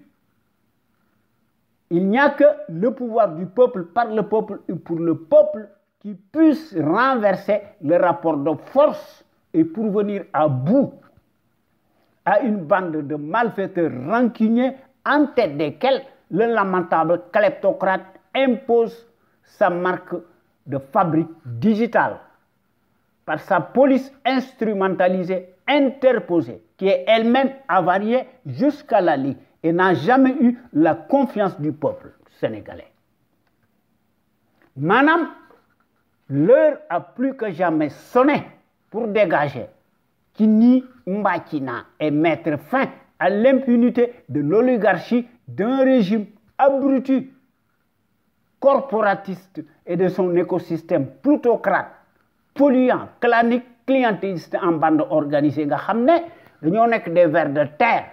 Il n'y a que le pouvoir du peuple par le peuple et pour le peuple qui puisse renverser le rapport de force et pour venir à bout à une bande de malfaiteurs rancuniers en tête desquels le lamentable kleptocrate impose sa marque de fabrique digitale par sa police instrumentalisée, interposée, qui est elle-même avariée jusqu'à la lie et n'a jamais eu la confiance du peuple sénégalais. Madame, l'heure a plus que jamais sonné pour dégager Kini Mbakina et mettre fin à l'impunité de l'oligarchie d'un régime abruti, corporatiste et de son écosystème plutocrate, polluant, clanique, clientéliste en bande organisée. Nga xamné dañoo nekk des vers de terre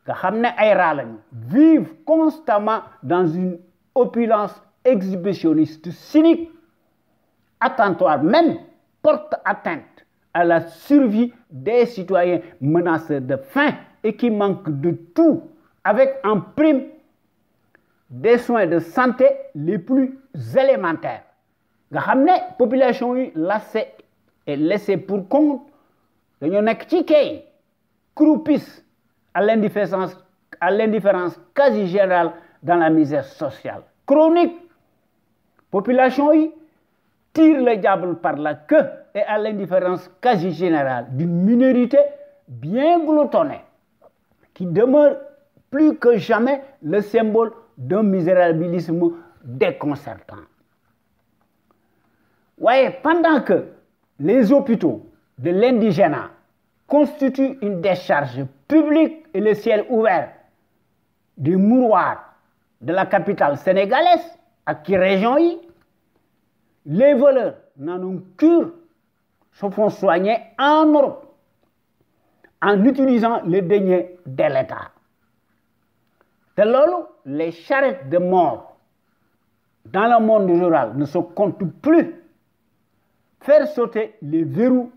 nga xamné ay raa lañu vivent constamment dans une opulence exhibitionniste cynique, attentatoire, même porte atteinte à la survie des citoyens menacés de faim et qui manquent de tout, avec en prime des soins de santé les plus élémentaires. Nga xamné population yi lassée et laissée pour compte dañoo nekk ci kay croupissent à l'indifférence quasi générale dans la misère sociale chronique. Population yi tire le diable par la queue et à l'indifférence quasi générale d'une minorité bien gloutonnée qui demeure plus que jamais le symbole d'un misérabilisme déconcertant. Ouais, pendant que les hôpitaux de l'indigénat constituent une décharge publique et le ciel ouvert des mouroirs de la capitale sénégalaise, à qui région yi, les voleurs n'en ont cure, se font soigner en Europe en utilisant les deniers de l'État. De l'eau, les charrettes de mort dans le monde rural ne se comptent plus. Faire sauter les verrous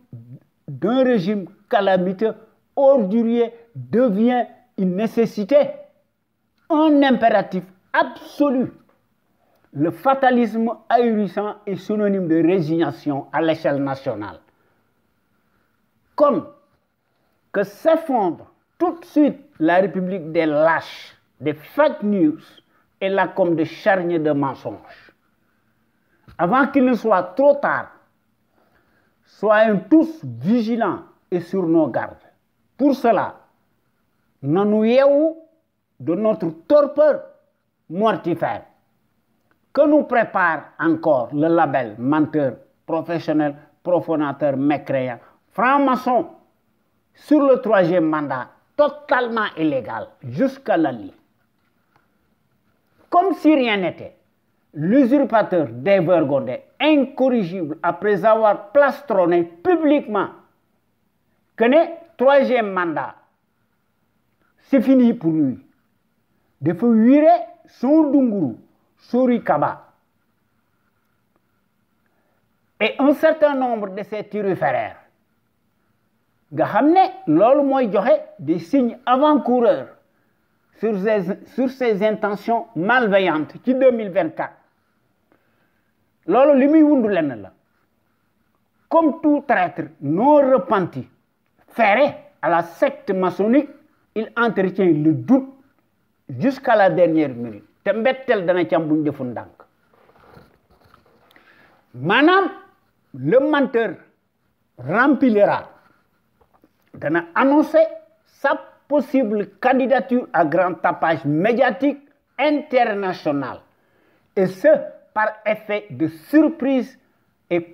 d'un régime calamiteux, ordurier, devient une nécessité, un impératif absolu. Le fatalisme ahurissant est synonyme de résignation à l'échelle nationale. Comme que s'effondre tout de suite la République des lâches, des fake news et la com de charniers de mensonges. Avant qu'il ne soit trop tard, soyons tous vigilants et sur nos gardes. Pour cela, nanouyewu de notre torpeur mortifère que nous prépare encore le label menteur, professionnel, profanateur, mécréant, franc-maçon, sur le 3e mandat, totalement illégal, jusqu'à la lie. Comme si rien n'était, l'usurpateur dévergondé, incorrigible, après avoir plastronné publiquement que le 3e mandat, c'est fini pour lui. Il faut virer son dunguru, Sori Kaba. Et un certain nombre de ces turiféraires, nga xamné lolu moy joxe des signes avant-coureurs sur ses intentions malveillantes ci 2024. Lolu limuy wundu lenn la. Comme tout traître non repenti, ferré à la secte maçonnique, il entretient le doute jusqu'à la dernière minute. Te mbettel dana ci am buñ defu ndank. Manam le menteur remplira dana annoncer sa possible candidature à grand tapage médiatique international, et ce par effet de surprise et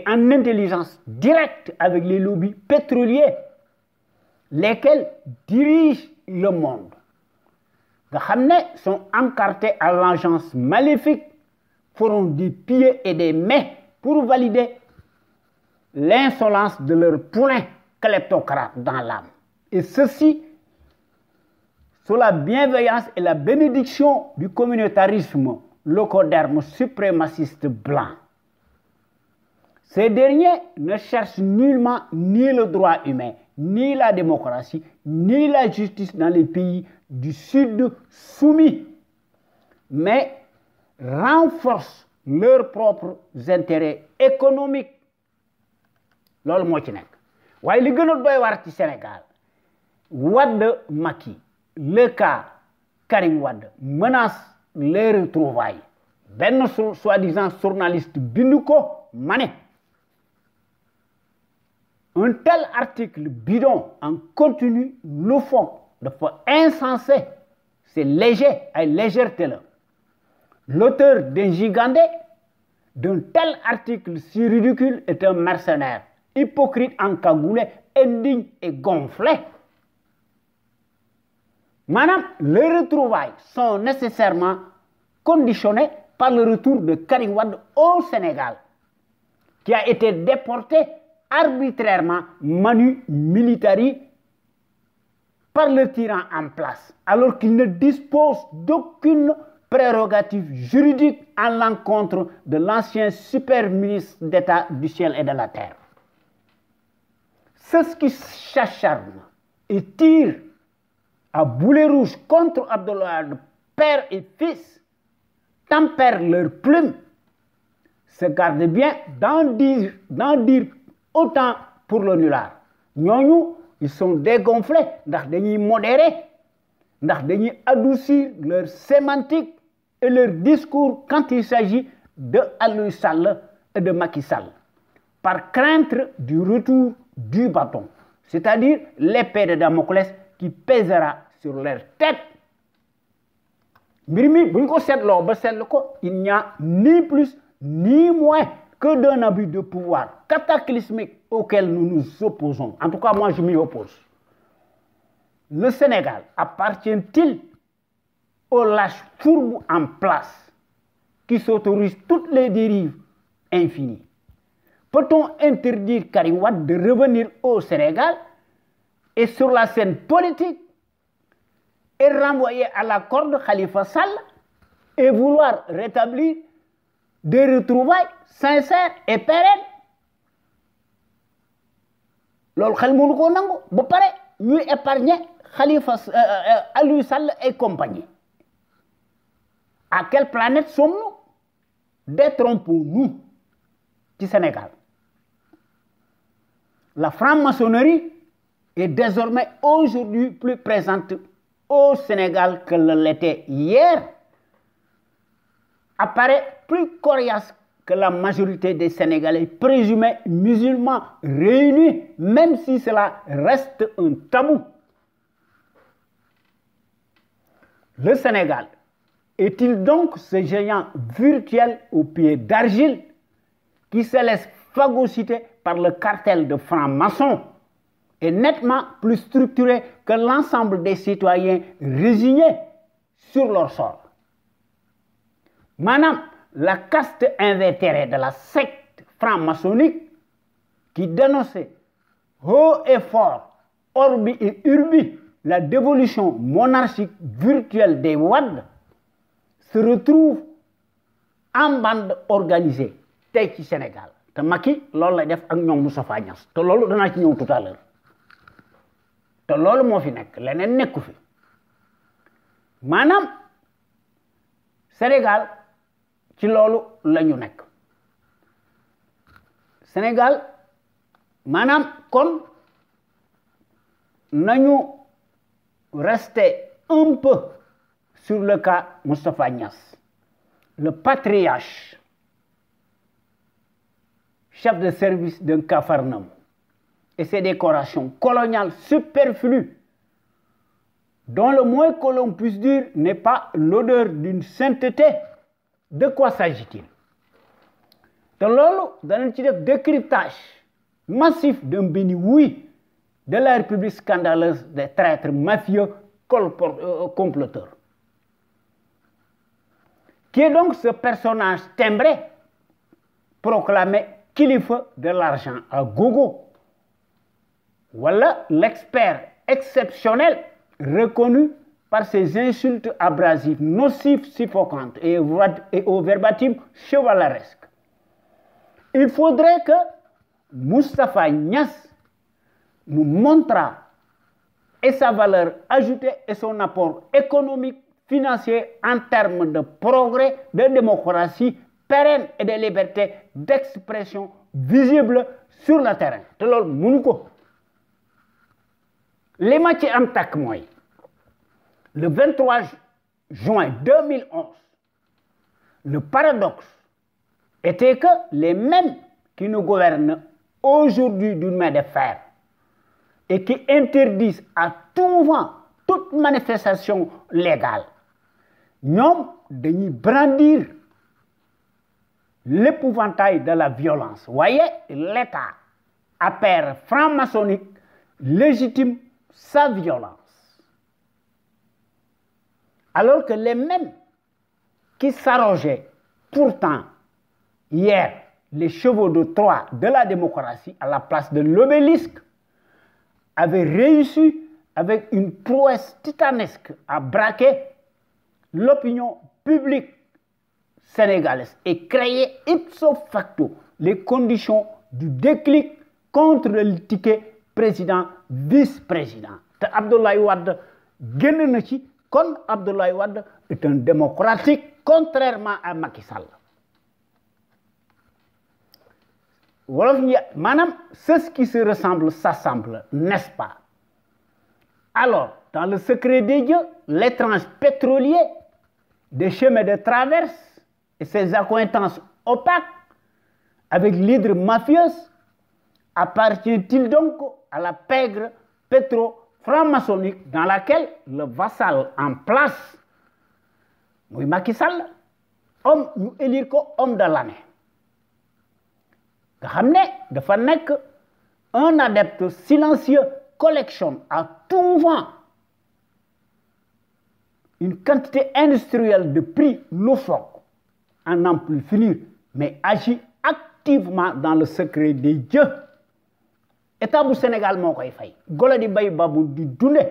en intelligence directe avec les lobbies pétroliers, lesquels dirigent le monde. Nga xamné sont encartés à l'agence maléfique, feront des pieds et des mains pour valider l'insolence de leur poulain kleptocrate dans l'âme. Et ceci sous la bienveillance et la bénédiction du communautarisme locoderme suprémaciste blanc. Ces derniers ne cherchent nullement ni le droit humain, ni la démocratie, ni la justice dans les pays du Sud soumis, mais renforcent leurs propres intérêts économiques. Lol mo ci nek waye li gëna doy war ci Sénégal Wade Macky, le cas Karim Wade menace les retrouvailles ben soi-disant journaliste bindu ko mané un tel article bidon en continu loufoque dafa insensé c'est léger ay légèreté là l'auteur d'un gigandé d'un tel article si ridicule est un mercenaire hypocrite encagoulé indigne et gonflé. Madame, les retrouvailles sont nécessairement conditionnées par le retour de Karim Wade au Sénégal, qui a été déporté arbitrairement manu militari par le tyran en place, alors qu'il ne dispose d'aucune prérogative juridique à l'encontre de l'ancien super ministre d'État du ciel et de la terre. Ceux qui s'acharnent et tirent à boulet rouge contre Abdoulaye, père et fils, tempèrent leurs plumes, se gardent bien d'en dire autant pour le nulard. Ñooñu, ils sont dégonflés, ndax dañuy modérer, ndax dañuy adoucir leur sémantique et leur discours quand il s'agit de Aliou Sall et de Macky Sall, par crainte du retour du bâton, c'est-à-dire l'épée de Damoclès qui pèsera sur leur tête. Il n'y a ni plus ni moins que d'un abus de pouvoir cataclysmique auquel nous nous opposons. En tout cas, moi, je m'y oppose. Le Sénégal appartient-il aux lâches fourbes en place qui s'autorisent toutes les dérives infinies? Peut-on interdire Karim Wade de revenir au Sénégal et sur la scène politique et renvoyer à la corde Khalifa Sall et vouloir rétablir des retrouvailles sincères et pérennes? Loolu xel mënu ko nangu ba pare ñuy épargner Khalifa Aliou Sall et compagnie. À quelle planète sommes-nous? Détrompons-nous du Sénégal. La franc-maçonnerie est désormais aujourd'hui plus présente au Sénégal que l'était hier. Apparaît plus coriace que la majorité des Sénégalais présumés musulmans réunis, même si cela reste un tabou. Le Sénégal est-il donc ce géant virtuel aux pieds d'argile qui se laisse phagocyter par le cartel de francs-maçons et nettement plus structuré que l'ensemble des citoyens résignés sur leur sort? Madame, la caste invétérée de la secte franc-maçonnique qui dénonçait haut et fort, orbi et urbi, la dévolution monarchique virtuelle des Wade se retrouve en bande organisée tey ci Sénégal te Macky loolu lay def ak ñoom Moustapha Niasse te loolu danaa ci ñëw tout à l'heure te loolu moo fi nekk leneen nekku fi maanaam Sénégal ci loolu la ñu nekk Sénégal maanaam kon nañu rester un peu sur le cas Moustapha Niasse, le patriarche, chef de service d'un Capharnaüm et ses décorations coloniales superflues, dont le moins que l'on puisse dire n'est pas l'odeur d'une sainteté. De quoi s'agit-il? De l'eau, dans un décryptage massif d'un béni-oui de la République scandaleuse des traîtres mafieux comploteurs. Qui est donc ce personnage timbré, proclamé kilifa de l'argent à gogo? Voilà l'expert exceptionnel reconnu par ses insultes abrasives, nocives, suffocantes et au verbatim chevaleresque. Il faudrait que Moustapha Niasse nous montre et sa valeur ajoutée et son apport économique, financier en termes de progrès, de démocratie pérenne et de liberté d'expression visible sur le terrain. te loolu mënu ko li ma ci am takk mooy le 23 juin 2011, le paradoxe était que les mêmes qui nous gouvernent aujourd'hui d'une main de fer et qui interdisent à tout vent toute manifestation légale, ñoom dañuy brandir l'épouvantail de la violence. Vous voyez, l'État, à pair franc-maçonnique, légitime sa violence. Alors que les mêmes qui s'arrogeaient pourtant hier les chevaux de Troie de la démocratie à la place de l'obélisque avaient réussi avec une prouesse titanesque à braquer l'opinion publique sénégalaise et créer ipso facto les conditions du déclic contre le ticket président vice-président. te Abdoulaye Wade génn na ci kon Abdoulaye Wade est un démocratique contrairement à Macky Sall. wolof ñi maanaam ceux qui se ressemblent s'assemblent, n'est-ce pas? Alors, dans le secret des dieux, l'étrange pétrolier des chemins de traverse et ses accointances opaques avec l'hydre mafieuse appartient-il donc à la pègre pétro-franc-maçonnique dans laquelle le vassal en place, muy Macky Sall, homme ñu élire ko homme de l'année, nga xam ne dafa nekk un adepte silencieux, collectionne à tout vent une quantité industrielle de prix loufoques à n'en plus finir, mais agit activement dans le secret des dieux. État bu Sénégal moo koy fay golo di bay babu di dunde.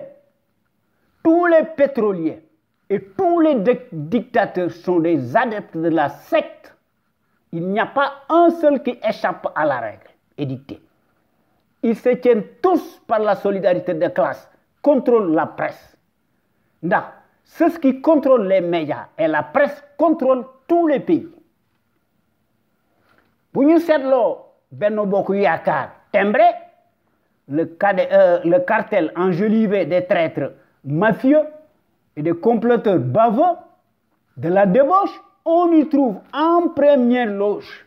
Tous les pétroliers et tous les dictateurs sont des adeptes de la secte. Il n'y a pas un seul qui échappe à la règle édictée. Ils se tiennent tous par la solidarité de classe, contrôlent la presse. Ndax ceux qui contrôlent les médias et la presse contrôlent tous les pays. Bu ñu seetloo Benno Bokk Yaakaar timbré le cartel enjolivé des traîtres mafieux et des comploteurs baveux de la débauche, on y trouve en première loge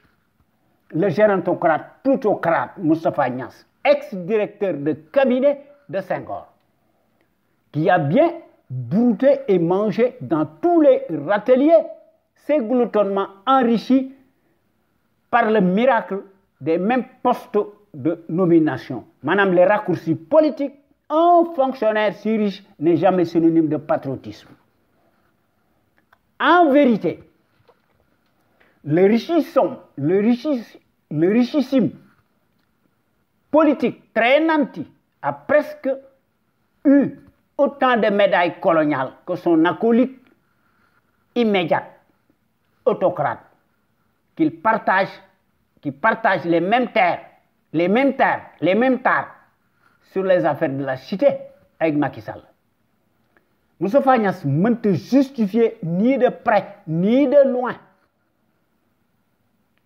le gérontocrate plutocrate Moustapha Niasse, ex-directeur de cabinet de Senghor, qui a bien brouté et mangé dans tous les râteliers, s'est gloutonnement enrichi par le miracle des mêmes postes de nomination. Madame, les raccourcis politiques, un fonctionnaire si riche n'est jamais synonyme de patriotisme. En vérité, le richissime politique très nanti a presque eu autant de médailles coloniales que son acolyte immédiat, autocrate, qui partage les mêmes terres sur les affaires de la cité avec Macky Sall. Moustapha Niasse mënta justifier ni de près ni de loin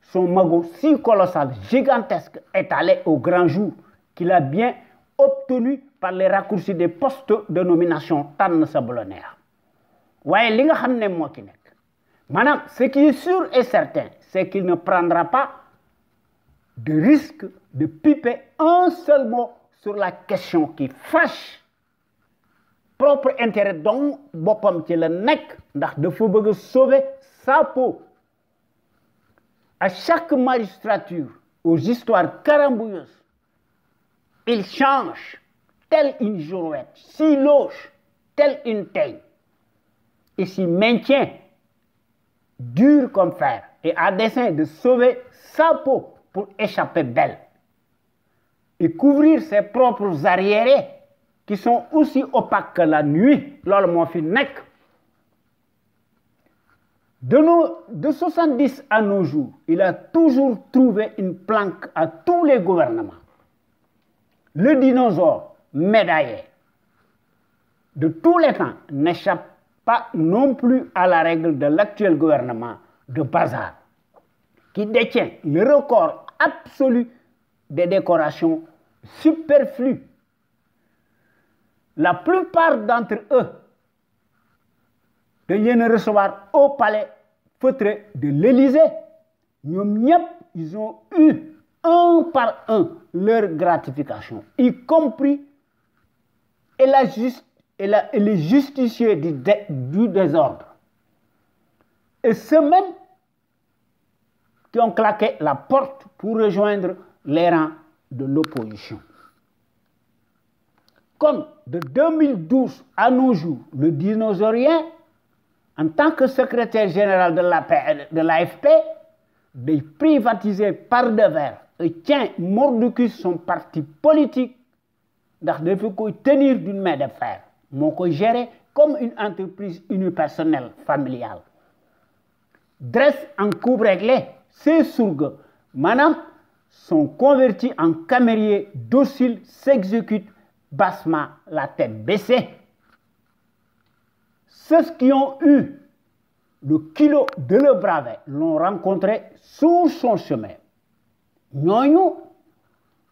son magot si colossal, gigantesque, étalé au grand jour qu'il a bien obtenu par les raccourcis des postes de nomination tànn sa bu la neex. waaye li nga xam ne moo ci nekk maanaam ce qui est sûr et certain c'est qu'il ne prendra pas de risque de piper un seul mot sur la question qui fâche. Propre intérêt donc boppam ci la nekk ndax dafa bëgg sauver sa peau. À chaque magistrature, aux histoires carambouilleuses, il change, telle une girouette, s'y loge, telle une teigne, et s'y maintient, dur comme fer, et à dessein de sauver sa peau pour échapper belle, et couvrir ses propres arriérés, qui sont aussi opaques que la nuit, loolu moo fi nekk. De 70 à nos jours, il a toujours trouvé une planque à tous les gouvernements. Le dinosaure médaillé de tous les temps n'échappe pas non plus à la règle de l'actuel gouvernement de bazar, qui détient le record absolu des décorations superflues. La plupart d'entre eux dañ leen a recevoir au palais feutré de l'Élysée ñoom ñëpp ils ont eu un par un leur gratification y compris et les justiciers du désordre et ceux-mêmes qui ont claqué la porte pour rejoindre les rangs de l'opposition. Comme de 2012 à nos jours, le dinosaurien, en tant que secrétaire général de l'AFP, de privatiser par devers et tient mordicus son parti politique, ndax dafa koy tenir d'une main de fer, moo koy gérer comme une entreprise unipersonnelle familiale. Dresse en coupe réglée, ces surga, maanaam, sont convertis en camériers dociles, s'exécutent bassement la tête baissée. Ceux qui ont eu le kilo de le braver l'ont rencontré sur son chemin. Ñooñu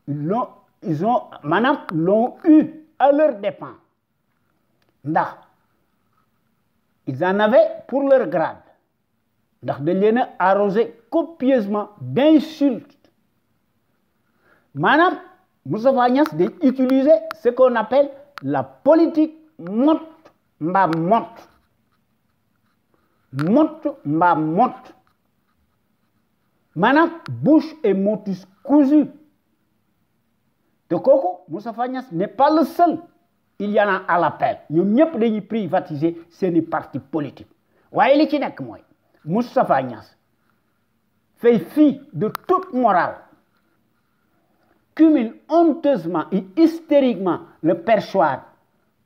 ils l'ont eu à leur dépens. Ndax ils en avaient pour leur grade. Ndax dañ leen a arrosé copieusement d'insultes. Madame Moustapha Niasse day utiliser ce qu'on appelle la politique mot mbaa mot. Madame bouche et motus cousus. De kooku Moustapha Niasse n'est pas le seul. Il y en a à l'appel. Ñoom ñëpp dañuy privatiser seeni parti politique. Waaye li ci nekk mooy Moustapha Niasse fait fi de toute morale, cumule honteusement et hystériquement le perchoir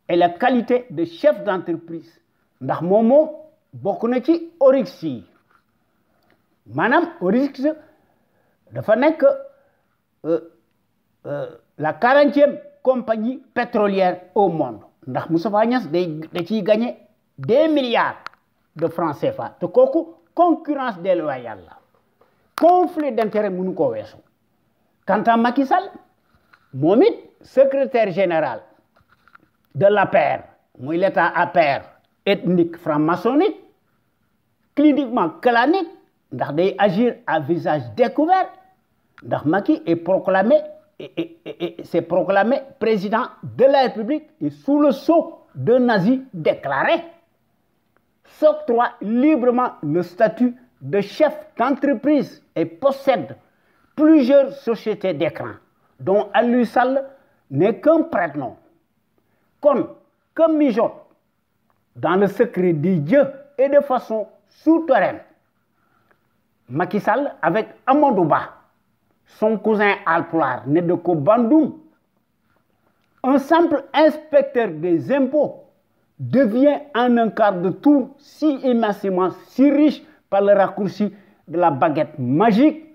et la qualité de chef d'entreprise ndax moom bokk na ci Oryx yi maanaam Oryx dafa nekk la 40e compagnie pétrolière au monde ndax Moustapha Niasse da ciy gagné des milliards de francs CFA te kooku concurrence déloyale la conflit d'intérêt mënu ko weesu. Quant à Macky Sall moom it secrétaire général de l'APR muy l'état APR ethnique franc-maçonnique cliniquement clanique ndax day agir à visage découvert ndax Macky est proclamé s'est proclamé président de la République et sous le sceau de nazi déclaré s'octroie librement le statut de chef d'entreprise et possède plusieurs sociétés d'écran dont Aliou Sall n'est qu'un prête-nom. Comme mijote dans le secret des dieux et de façon souterraine. Macky Sall avec Amadou Ba, son cousin Alpulaar né de Kobandoum, un simple inspecteur des impôts devient en un quart de tour si immensément si riche par le raccourci de la baguette magique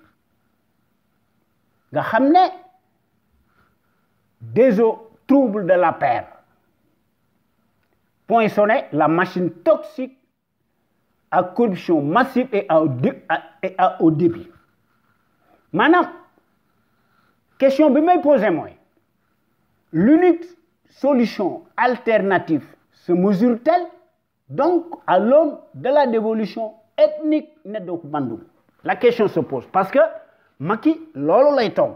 nga xam ne des eaux troubles de la paire poinçonner la machine toxique à corruption massive et à haut débit. Maintenant, question bi may poser mooy l'unique solution alternative se mesure-t-elle donc à l'aune de la dévolution ethnique ne de Bandoum? La question se pose parce que Macky loolu lay togg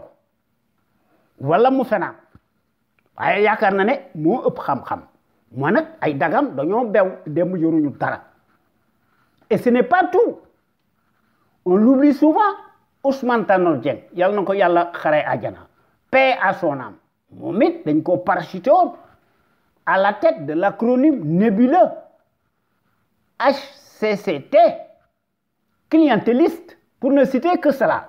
wala mu fenaan waaye yaakaar na ne moo ëpp xam-xam moo nag ay dagam dañoo bew dem yoruñu dara et ce n'est pas tout on l'oublie souvent Ousmane Tanor Dieng yàlla na ko yàlla xare àjjana paix à son âme moom it dañ ko parachuté woon à la tête de l'acronyme nébuleux HCCT clientéliste pour ne citer que cela.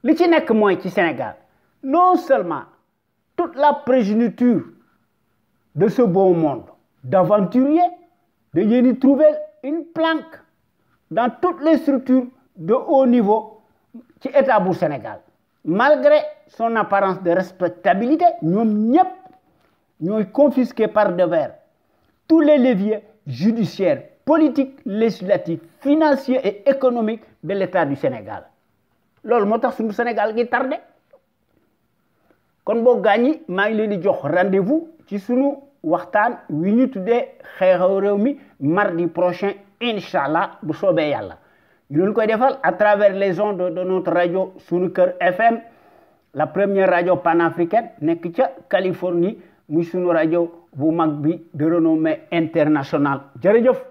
Li ci nekk mooy ci Sénégal non seulement toute la progéniture de ce beau monde d'aventuriers dañu leen di trouver une planque dans toutes les structures de haut niveau ci état bu Sénégal malgré son apparence de respectabilité ñoom ñëpp ñooy confisqués par devers tous les leviers judiciaires politiques législatifs financiers et économiques de l'état du Sénégal. Loolu moo tax suñu Sénégal gi tardé kon boo gaañi maa ngi leen di jox rendez-vous ci suñu waxtaan wi ñu tuddee xew-xewu réew mi mardi prochain inchallah bu soobee yàlla ñu leen koy defal à travers les ondes de notre radio Sunu Kër FM la première radio panafricaine nekk ca Californie muy sunu rajo bu mag bi de renommée internationale jërëjëf